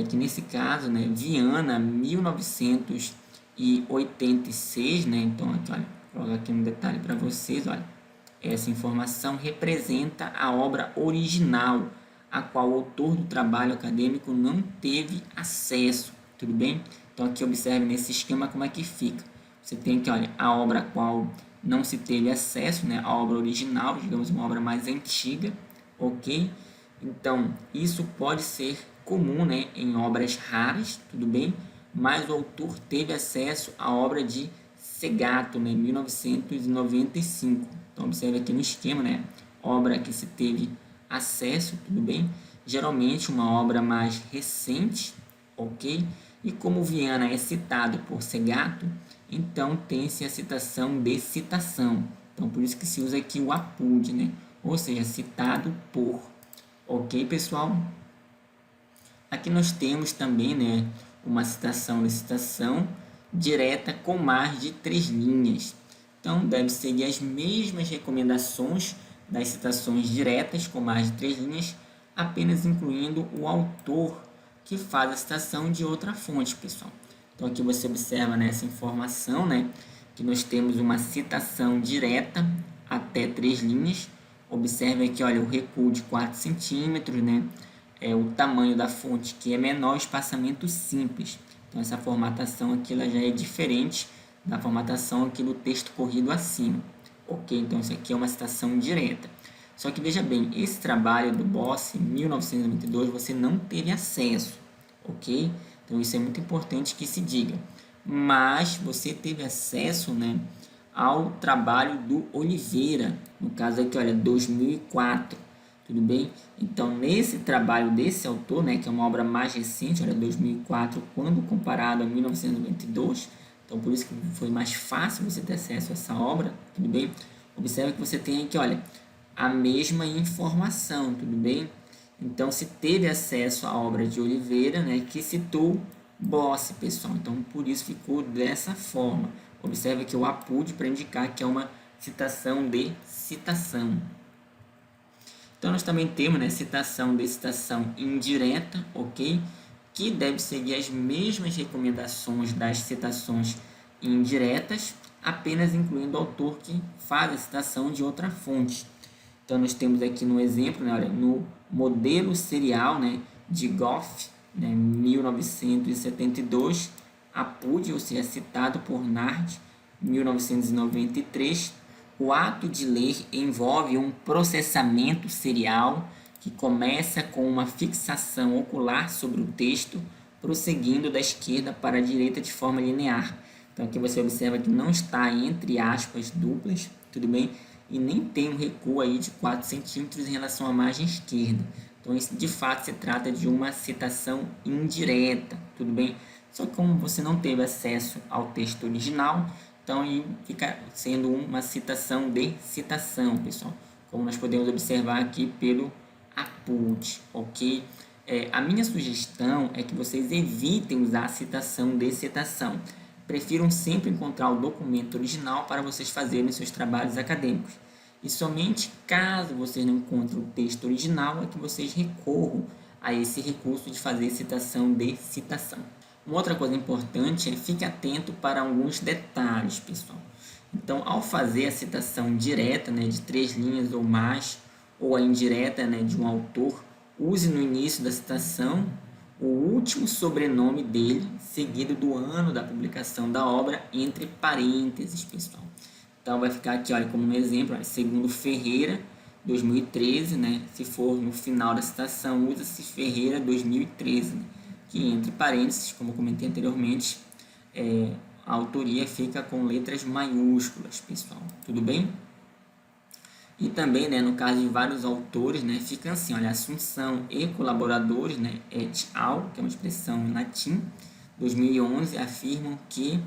que nesse caso, né? Viana, 1986, né? Então, aqui, olha, vou colocar aqui um detalhe para vocês, olha. Essa informação representa a obra original, a qual o autor do trabalho acadêmico não teve acesso, tudo bem? Então, aqui observe nesse esquema como é que fica. Você tem que, olha, a obra a qual não se teve acesso, né, a obra original, digamos, uma obra mais antiga, ok? Então, isso pode ser comum, né, em obras raras, tudo bem? Mas o autor teve acesso à obra de Segato, né, 1995. Então, observe aqui no esquema, né, obra que se teve acesso, tudo bem? Geralmente uma obra mais recente, ok? E como Viana é citado por Segato, então tem-se a citação de citação. Então, por isso que se usa aqui o apud, né? Ou seja, citado por. Ok, pessoal? Aqui nós temos também, né, uma citação de citação direta com mais de 3 linhas. Então, deve seguir as mesmas recomendações das citações diretas com mais de 3 linhas, apenas incluindo o autor que faz a citação de outra fonte, pessoal. Então, aqui você observa nessa informação, né, que nós temos uma citação direta até 3 linhas. Observe aqui, olha, o recuo de 4 centímetros, né, o tamanho da fonte que é menor, espaçamento simples. Então, essa formatação aqui ela já é diferente da formatação aqui do texto corrido acima. Ok, então isso aqui é uma citação direta. Só que veja bem, esse trabalho do Bossi, 1992, você não teve acesso, ok? Então isso é muito importante que se diga. Mas você teve acesso, né, ao trabalho do Oliveira, no caso aqui, olha, 2004, tudo bem? Então nesse trabalho desse autor, né, que é uma obra mais recente, olha, 2004, quando comparado a 1992, então por isso que foi mais fácil você ter acesso a essa obra, tudo bem? Observe que você tem aqui, olha, a mesma informação, tudo bem? Então, se teve acesso à obra de Oliveira, né, que citou Bossi, pessoal. Então, por isso ficou dessa forma. Observe aqui o apud para indicar que é uma citação de citação. Então, nós também temos, né, citação de citação indireta, ok? Que deve seguir as mesmas recomendações das citações indiretas, apenas incluindo o autor que faz a citação de outra fonte. Então, nós temos aqui no exemplo, né, olha, no modelo serial, né, de Goff, né, 1972, apud, ou seja, citado por Nard, 1993, o ato de ler envolve um processamento serial que que começa com uma fixação ocular sobre o texto, prosseguindo da esquerda para a direita de forma linear. Então aqui você observa que não está entre aspas duplas, tudo bem? E nem tem um recuo aí de 4 centímetros em relação à margem esquerda. Então isso de fato se trata de uma citação indireta, tudo bem? Só que como você não teve acesso ao texto original, então aí fica sendo uma citação de citação, pessoal. Como nós podemos observar aqui pelo APUT, ok? A minha sugestão é que vocês evitem usar a citação de citação. Prefiram sempre encontrar o documento original para vocês fazerem seus trabalhos acadêmicos. E somente caso vocês não encontrem o texto original é que vocês recorram a esse recurso de fazer citação de citação. Uma outra coisa importante é fique atento para alguns detalhes, pessoal. Então, ao fazer a citação direta, né, de 3 linhas ou mais, ou a indireta, né, de um autor, use no início da citação o último sobrenome dele, seguido do ano da publicação da obra, entre parênteses, pessoal. Então, vai ficar aqui, olha, como um exemplo, olha, segundo Ferreira, 2013, né? Se for no final da citação, usa-se Ferreira 2013, né? Que entre parênteses, como eu comentei anteriormente, a autoria fica com letras maiúsculas, pessoal. Tudo bem? E também, né, no caso de vários autores, né, fica assim, olha, Assunção e colaboradores, né, et al., que é uma expressão em latim, 2011, afirmam que,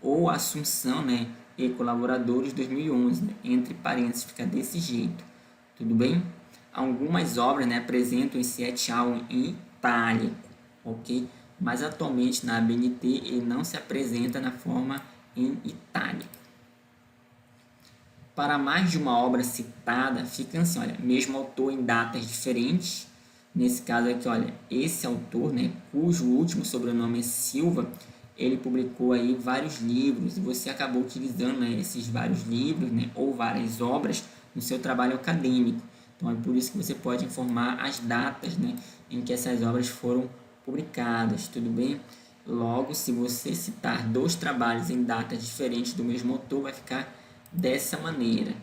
ou Assunção, né, e colaboradores, 2011, né, entre parênteses, fica desse jeito, tudo bem? Algumas obras, né, apresentam esse et al. Em itálico, ok? Mas atualmente na ABNT ele não se apresenta na forma em itálico. Para mais de uma obra citada, fica assim, olha, mesmo autor em datas diferentes. Nesse caso aqui, olha, esse autor, né, cujo último sobrenome é Silva, ele publicou aí vários livros e você acabou utilizando, né, esses vários livros, né, ou várias obras no seu trabalho acadêmico. Então é por isso que você pode informar as datas, né, em que essas obras foram publicadas, tudo bem? Logo, se você citar 2 trabalhos em datas diferentes do mesmo autor, vai ficar dessa maneira.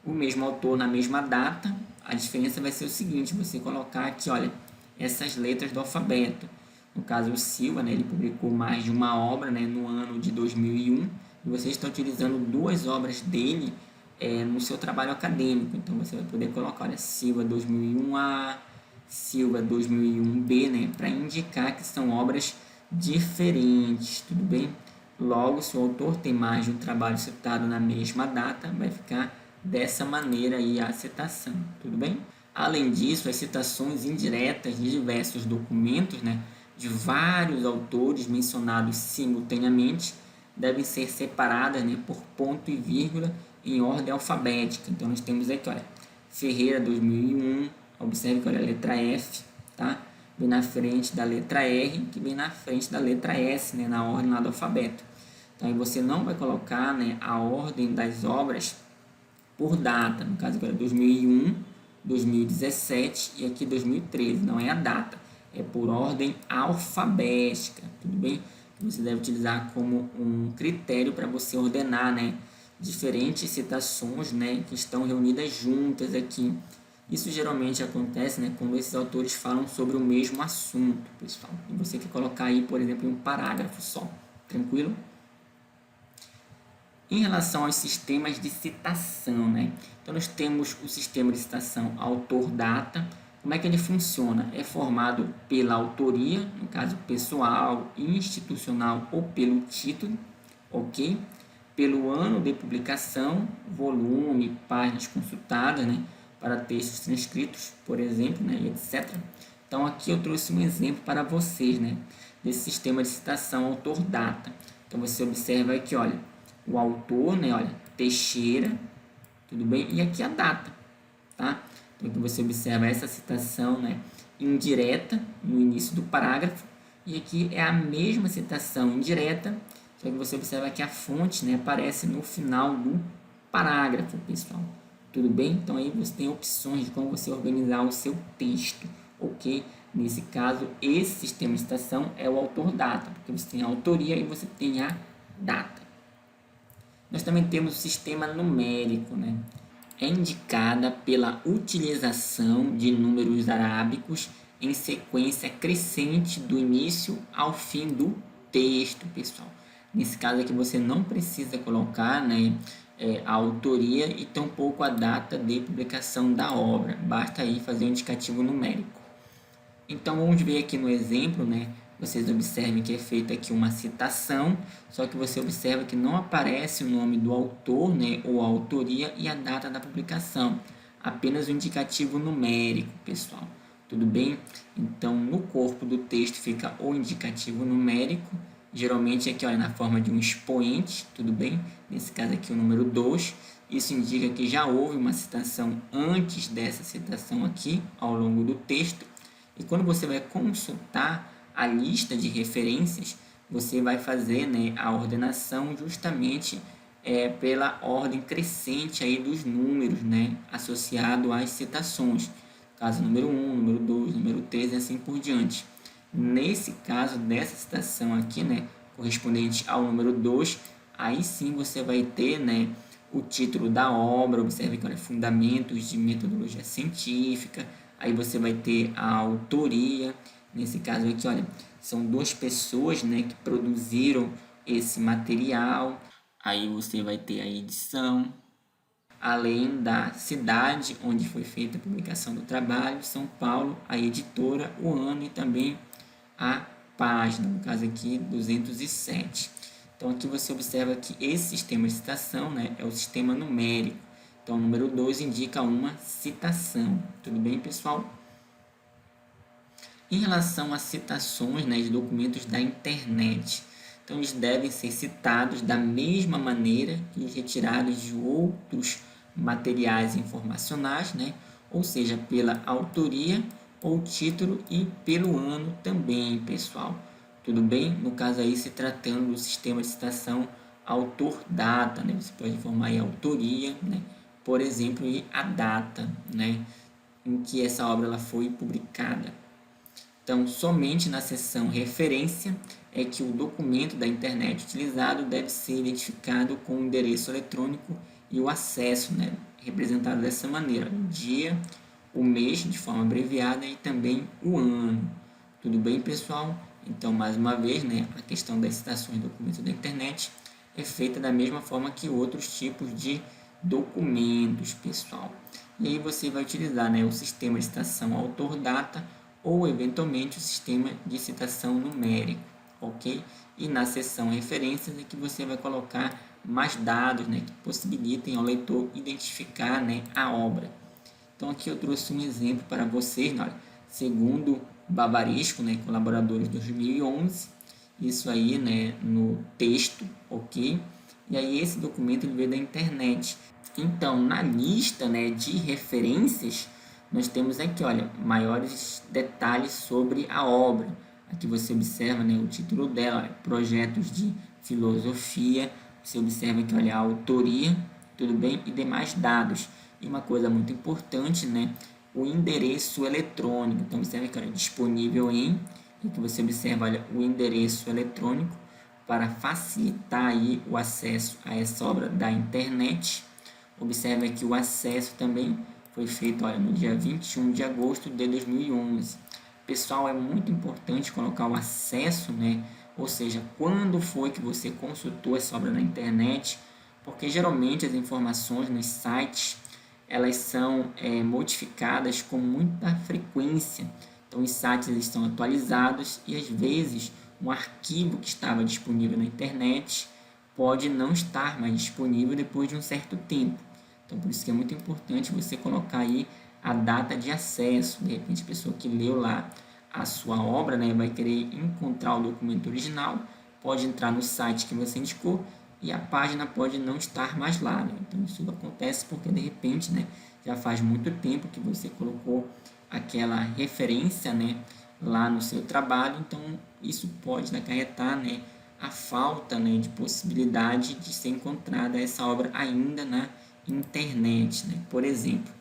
O mesmo autor na mesma data, a diferença vai ser o seguinte, você colocar aqui, olha, essas letras do alfabeto. No caso, o Silva, né, ele publicou mais de uma obra, né, no ano de 2001, e você está utilizando 2 obras dele no seu trabalho acadêmico. Então, você vai poder colocar, olha, Silva 2001A, Silva 2001B, né, para indicar que são obras diferentes, tudo bem? Logo, se o autor tem mais de um trabalho citado na mesma data, vai ficar dessa maneira aí a citação, tudo bem? Além disso, as citações indiretas de diversos documentos, né, de vários autores mencionados simultaneamente, devem ser separadas, né, por ponto e vírgula em ordem alfabética. Então, nós temos aqui, olha, Ferreira 2001, observe que, olha, a letra F, tá? Vem na frente da letra R, que vem na frente da letra S, né, na ordem lá do alfabeto. Então, aí você não vai colocar, né, a ordem das obras por data. No caso, agora 2001, 2017 e aqui 2013. Não é a data, é por ordem alfabética, tudo bem? Você deve utilizar como um critério para você ordenar, né, diferentes citações, né, que estão reunidas juntas aqui. Isso geralmente acontece, né, quando esses autores falam sobre o mesmo assunto, pessoal. E você quer colocar aí, por exemplo, em um parágrafo só. Tranquilo? Em relação aos sistemas de citação, né? Então, nós temos o sistema de citação autor-data. Como é que ele funciona? É formado pela autoria, no caso pessoal, institucional ou pelo título, ok? Pelo ano de publicação, volume, páginas consultadas, né? Para textos transcritos, por exemplo, né? Etc. Então, aqui eu trouxe um exemplo para vocês, né? Desse sistema de citação autor-data. Então, você observa aqui, olha, o autor, né, olha, Teixeira, tudo bem? E aqui a data, tá? Então, aqui você observa essa citação, né, indireta no início do parágrafo, e aqui é a mesma citação indireta, só que você observa que a fonte, né, aparece no final do parágrafo, pessoal. Tudo bem? Então, aí você tem opções de como você organizar o seu texto, ok? Nesse caso, esse sistema de citação é o autor-data, porque você tem a autoria e você tem a data. Nós também temos o sistema numérico, né? é indicada pela utilização de números arábicos em sequência crescente do início ao fim do texto, pessoal. Nesse caso aqui você não precisa colocar, né, a autoria e tampouco a data de publicação da obra, basta aí fazer um indicativo numérico. Então vamos ver aqui no exemplo, né? Vocês observem que é feita aqui uma citação, só que você observa que não aparece o nome do autor, né, ou a autoria e a data da publicação, apenas o indicativo numérico, pessoal. Tudo bem? Então no corpo do texto fica o indicativo numérico, geralmente aqui, olha, na forma de um expoente, tudo bem? Nesse caso aqui o número 2, isso indica que já houve uma citação antes dessa citação aqui, ao longo do texto. E quando você vai consultar a lista de referências, você vai fazer, né, a ordenação justamente pela ordem crescente aí dos números, né, associado às citações. Caso número 1, número 2, número 3 e assim por diante. Nesse caso dessa citação aqui, né, correspondente ao número 2, aí sim você vai ter, né, o título da obra, observe que olha, fundamentos de metodologia científica, aí você vai ter a autoria, nesse caso aqui, olha, são 2 pessoas, né, que produziram esse material, aí você vai ter a edição, além da cidade onde foi feita a publicação do trabalho, São Paulo, a editora, o ano e também a página, no caso aqui 207. Então aqui você observa que esse sistema de citação, né, é o sistema numérico. Então o número 2 indica uma citação. Tudo bem, pessoal? Em relação às citações, né, de documentos da internet, então eles devem ser citados da mesma maneira que os retirados de outros materiais informacionais, né, ou seja, pela autoria ou título e pelo ano também, pessoal. Tudo bem? No caso aí, se tratando do sistema de citação autor-data, né? Você pode informar aí a autoria, né? Por exemplo, e a data, né, em que essa obra ela foi publicada. Então, somente na seção referência é que o documento da internet utilizado deve ser identificado com o endereço eletrônico e o acesso, né, representado dessa maneira, o dia, o mês de forma abreviada e também o ano. Tudo bem, pessoal? Então, mais uma vez, né, a questão das citações de documentos da internet é feita da mesma forma que outros tipos de documentos, pessoal. E aí você vai utilizar, né, o sistema de citação autor-data ou, eventualmente, o sistema de citação numérico, ok? E na seção referências é que você vai colocar mais dados, né, que possibilitem ao leitor identificar, né, a obra. Então, aqui eu trouxe um exemplo para vocês, né, olha, segundo Bavarisco, né, colaboradores 2011, isso aí, né, no texto, ok? E aí esse documento ele veio da internet. Então, na lista, né, de referências, nós temos aqui, olha, maiores detalhes sobre a obra. Aqui você observa, né, o título dela, olha, Projetos de Filosofia. Você observa aqui, olha, a autoria, tudo bem? E demais dados. E uma coisa muito importante, né, o endereço eletrônico. Então, observa que, olha, disponível em, e que você observa, olha, o endereço eletrônico para facilitar aí o acesso a essa obra da internet. Observe que o acesso também foi feito, olha, no dia 21 de agosto de 2011. Pessoal, é muito importante colocar o acesso, né? Ou seja, quando foi que você consultou essa obra na internet, porque geralmente as informações nos sites elas são modificadas com muita frequência. Então, os sites eles estão atualizados e às vezes um arquivo que estava disponível na internet pode não estar mais disponível depois de um certo tempo. Então, por isso que é muito importante você colocar aí a data de acesso. De repente, a pessoa que leu lá a sua obra, né, vai querer encontrar o documento original, pode entrar no site que você indicou e a página pode não estar mais lá, né? Então, isso acontece porque, de repente, né, já faz muito tempo que você colocou aquela referência, né, lá no seu trabalho. Então, isso pode acarretar, né, a falta, né, de possibilidade de ser encontrada essa obra ainda na internet, né? Por exemplo,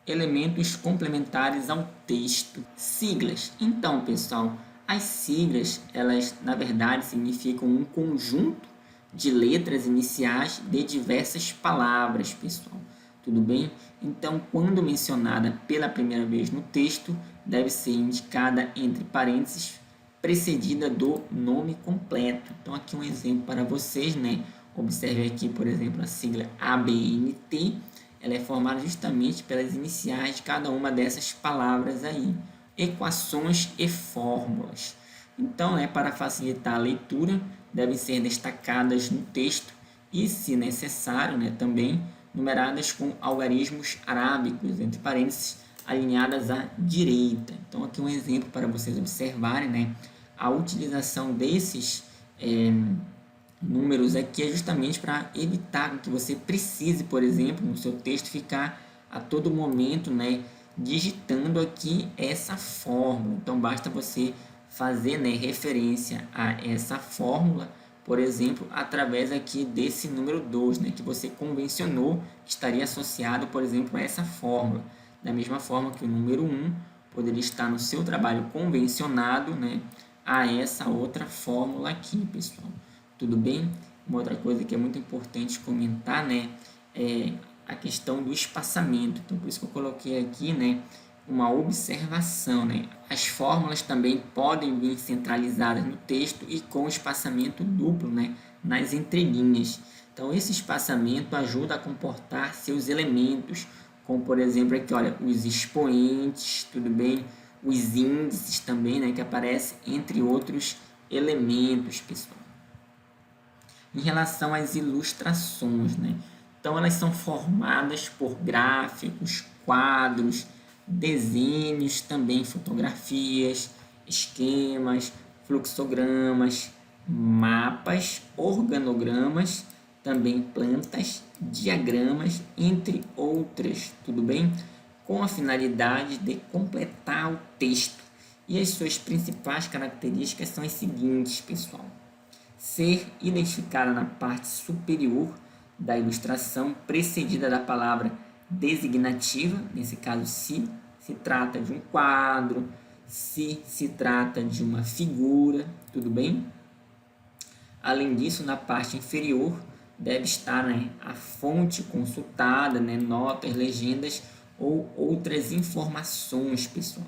elementos complementares ao texto, siglas. Então, pessoal, as siglas, elas na verdade significam um conjunto de letras iniciais de diversas palavras, pessoal. tudo bem? Então, quando mencionada pela primeira vez no texto, deve ser indicada entre parênteses, precedida do nome completo. Então, aqui um exemplo para vocês, né? Observe aqui, por exemplo, a sigla ABNT, ela é formada justamente pelas iniciais de cada uma dessas palavras aí. Equações e fórmulas. Então, para facilitar a leitura, devem ser destacadas no texto e, se necessário, também numeradas com algarismos arábicos, entre parênteses, alinhadas à direita. Então, aqui um exemplo para vocês observarem, a utilização desses números aqui é justamente para evitar que você precise, por exemplo, no seu texto, ficar a todo momento, digitando aqui essa fórmula. Então, basta você fazer, referência a essa fórmula, por exemplo, através aqui desse número 2, que você convencionou que estaria associado, por exemplo, a essa fórmula. Da mesma forma que o número 1 poderia estar no seu trabalho convencionado, a essa outra fórmula aqui, pessoal. Tudo bem? Uma outra coisa que é muito importante comentar, é a questão do espaçamento. Então, por isso que eu coloquei aqui, uma observação, As fórmulas também podem vir centralizadas no texto e com espaçamento duplo, nas entrelinhas. Então, esse espaçamento ajuda a comportar seus elementos, como, por exemplo, aqui, olha, os expoentes, tudo bem? Os índices também, que aparecem entre outros elementos, pessoal. Em relação às ilustrações, então elas são formadas por gráficos, quadros, desenhos, também fotografias, esquemas, fluxogramas, mapas, organogramas, também plantas, diagramas, entre outras, tudo bem? Com a finalidade de completar o texto. E as suas principais características são as seguintes, pessoal. Ser identificada na parte superior da ilustração, precedida da palavra designativa, nesse caso se trata de um quadro, se trata de uma figura, tudo bem? Além disso, na parte inferior deve estar a fonte consultada, notas, legendas ou outras informações, pessoal.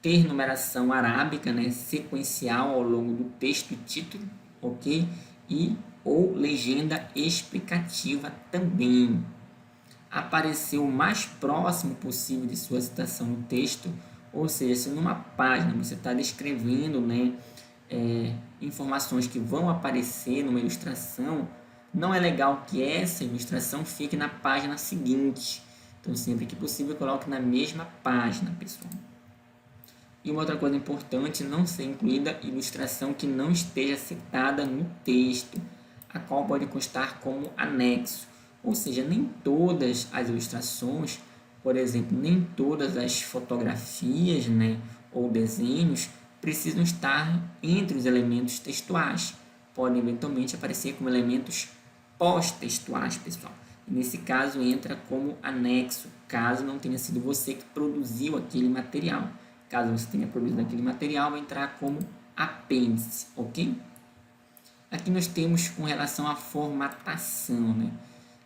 Ter numeração arábica, sequencial ao longo do texto e título, ok? E ou legenda explicativa também. Aparecer o mais próximo possível de sua citação no texto, ou seja, se numa página você está descrevendo, informações que vão aparecer numa ilustração, não é legal que essa ilustração fique na página seguinte. Então, sempre que possível, coloque na mesma página, pessoal. E uma outra coisa importante, não ser incluída ilustração que não esteja citada no texto, a qual pode constar como anexo. Ou seja, nem todas as ilustrações, por exemplo, nem todas as fotografias, ou desenhos precisam estar entre os elementos textuais. Podem eventualmente aparecer como elementos pós-textuais, pessoal. E nesse caso entra como anexo, caso não tenha sido você que produziu aquele material. Caso você tenha produzido aquele material, vai entrar como apêndice, ok? Aqui nós temos com relação à formatação,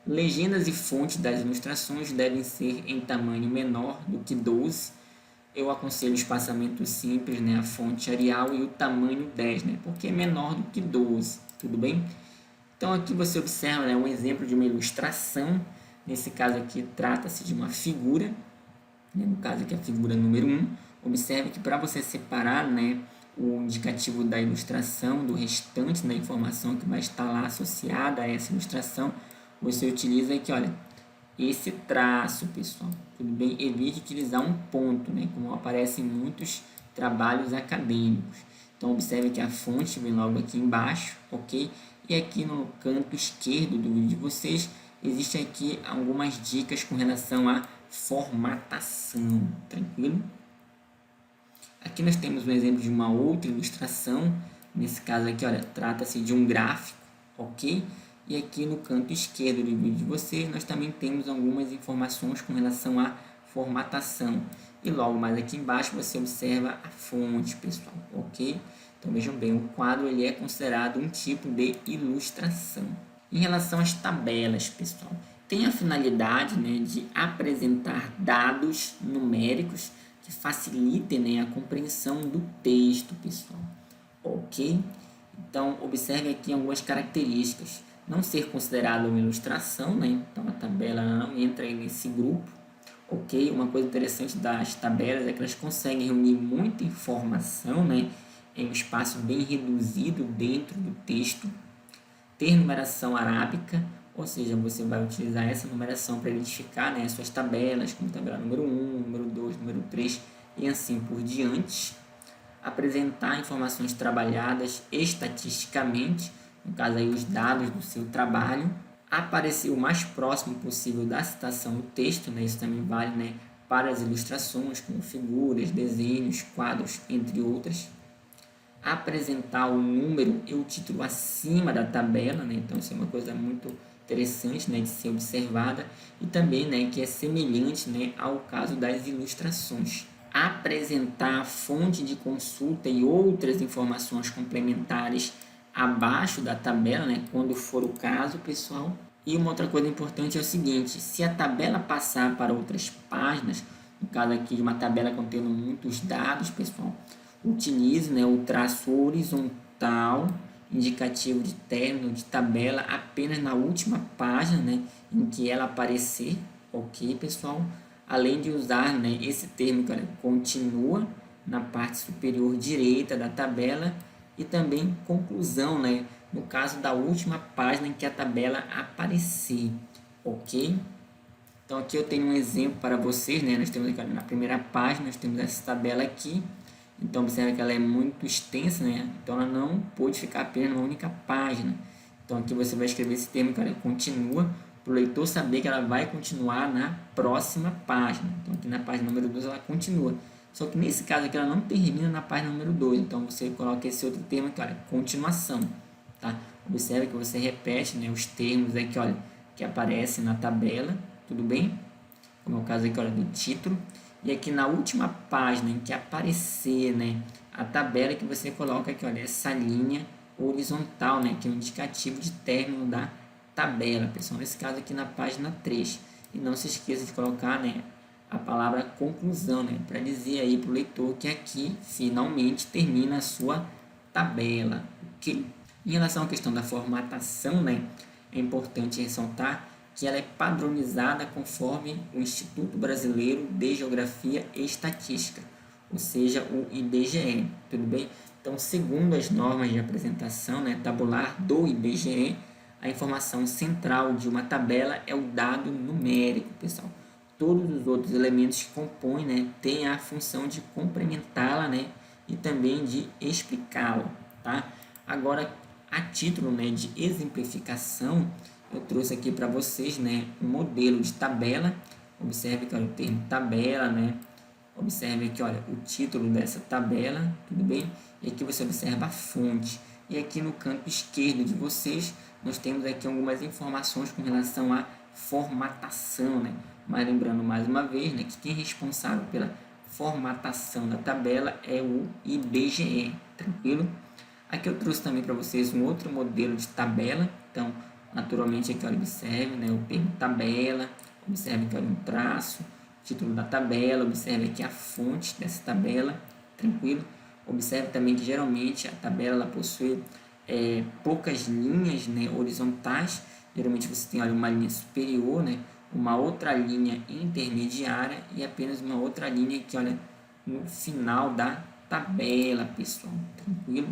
Legendas e fontes das ilustrações devem ser em tamanho menor do que 12. Eu aconselho o espaçamento simples, a fonte Arial e o tamanho 10, porque é menor do que 12, tudo bem? Então aqui você observa um exemplo de uma ilustração. Nesse caso aqui trata-se de uma figura, no caso aqui a figura número 1. Observe que para você separar o indicativo da ilustração do restante da informação que vai estar lá associada a essa ilustração, você utiliza aqui, olha, esse traço, pessoal, tudo bem? Evite utilizar um ponto, como aparece em muitos trabalhos acadêmicos. Então, observe que a fonte vem logo aqui embaixo, ok? E aqui no canto esquerdo do vídeo de vocês, existe aqui algumas dicas com relação à formatação, tranquilo? Aqui nós temos um exemplo de uma outra ilustração. Nesse caso aqui, olha, trata-se de um gráfico, ok? E aqui no canto esquerdo do vídeo de vocês, nós também temos algumas informações com relação à formatação. E logo mais aqui embaixo você observa a fonte, pessoal, ok? Então vejam bem, o quadro ele é considerado um tipo de ilustração. Em relação às tabelas, pessoal, tem a finalidade, né, de apresentar dados numéricos que facilitem, né, a compreensão do texto, pessoal. Ok? Então, observe aqui algumas características. Não ser considerado uma ilustração, né? Então, a tabela não entra aí nesse grupo. Ok? Uma coisa interessante das tabelas é que elas conseguem reunir muita informação, né, em um espaço bem reduzido dentro do texto. Ter numeração arábica, ou seja, você vai utilizar essa numeração para identificar, né, as suas tabelas, como tabela número 1, número 2, número 3 e assim por diante. Apresentar informações trabalhadas estatisticamente, no caso aí os dados do seu trabalho. Aparecer o mais próximo possível da citação no texto, né, isso também vale, né, para as ilustrações, como figuras, desenhos, quadros, entre outras. Apresentar o número e o título acima da tabela, né? Então isso é uma coisa muito interessante, né, de ser observada, e também, né, que é semelhante, né, ao caso das ilustrações. Apresentar a fonte de consulta e outras informações complementares abaixo da tabela, né, quando for o caso, pessoal. E uma outra coisa importante é o seguinte: se a tabela passar para outras páginas, no caso aqui de uma tabela contendo muitos dados, pessoal, utilize, né, o traço horizontal indicativo de término de tabela apenas na última página, né, em que ela aparecer, ok, pessoal? Além de usar, né, esse termo, cara, continua na parte superior direita da tabela, e também conclusão, né, no caso da última página em que a tabela aparecer, ok? Então aqui eu tenho um exemplo para vocês, né? Nós temos aqui na primeira página, nós temos essa tabela aqui. Então observe que ela é muito extensa, né? Então ela não pode ficar apenas numa única página. Então aqui você vai escrever esse termo que ela continua, para o leitor saber que ela vai continuar na próxima página. Então aqui na página número 2 ela continua. Só que nesse caso aqui ela não termina na página número 2. Então você coloca esse outro termo aqui, olha, continuação. Tá? Observe que você repete, né, os termos aqui, olha, que aparecem na tabela, tudo bem? Como é o caso aqui, olha, do título. E aqui na última página em que aparecer, né, a tabela, que você coloca aqui, olha, essa linha horizontal, né, que é o indicativo de término da tabela, pessoal. Nesse caso aqui na página 3. E não se esqueça de colocar, né, a palavra conclusão, né, para dizer aí para o leitor que aqui finalmente termina a sua tabela, ok? Em relação à questão da formatação, né, é importante ressaltar que ela é padronizada conforme o Instituto Brasileiro de Geografia e Estatística, ou seja, o IBGE, tudo bem? Então, segundo as normas de apresentação, né, tabular do IBGE, a informação central de uma tabela é o dado numérico, pessoal. Todos os outros elementos que compõem, né, têm a função de complementá-la, né, e também de explicá-la, tá? Agora, a título, né, de exemplificação, eu trouxe aqui para vocês, né, um modelo de tabela. Observe que, olha, o termo tabela, né? Observe aqui, olha, o título dessa tabela, tudo bem? E aqui você observa a fonte. E aqui no canto esquerdo de vocês, nós temos aqui algumas informações com relação à formatação, né? Mas lembrando mais uma vez, né, que quem é responsável pela formatação da tabela é o IBGE, tranquilo? Aqui eu trouxe também para vocês um outro modelo de tabela. Então, naturalmente aqui, olha, observe, né, o termo tabela, observe que, olha, um traço, título da tabela, observe aqui a fonte dessa tabela, tranquilo? Observe também que geralmente a tabela ela possui poucas linhas, né, horizontais. Geralmente você tem, olha, uma linha superior, né, uma outra linha intermediária e apenas uma outra linha que, olha, no final da tabela, pessoal, tranquilo?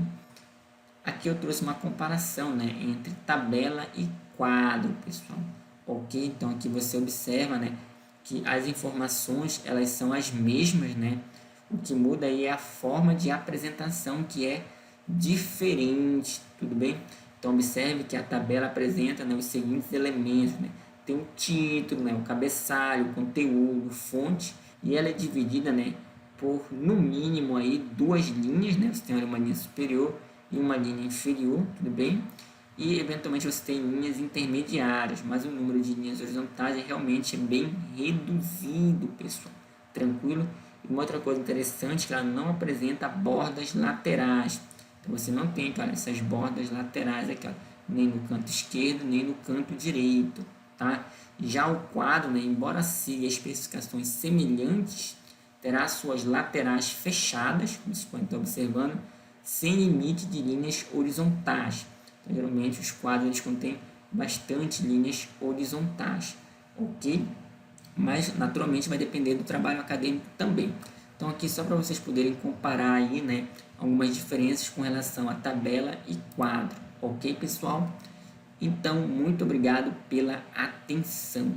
Aqui eu trouxe uma comparação, né, entre tabela e quadro, pessoal, ok? Então aqui você observa, né, que as informações elas são as mesmas, né? O que muda aí é a forma de apresentação que é diferente, tudo bem? Então observe que a tabela apresenta, né, os seguintes elementos, né? Tem o título, né, o cabeçalho, o conteúdo, fonte, e ela é dividida, né, por no mínimo aí duas linhas, né? Você tem uma linha superior e uma linha inferior, tudo bem? E eventualmente você tem linhas intermediárias, mas o número de linhas horizontais realmente é bem reduzido, pessoal, tranquilo? E uma outra coisa interessante é que ela não apresenta bordas laterais. Então você não tem, cara, essas bordas laterais aqui, ó, nem no canto esquerdo, nem no canto direito, tá? Já o quadro, né, embora siga especificações semelhantes, terá suas laterais fechadas, como vocês podem estar observando, sem limite de linhas horizontais. Então, geralmente os quadros eles contêm bastante linhas horizontais, ok? Mas naturalmente vai depender do trabalho acadêmico também. Então aqui só para vocês poderem comparar aí, né, algumas diferenças com relação a tabela e quadro, ok, pessoal? Então, muito obrigado pela atenção.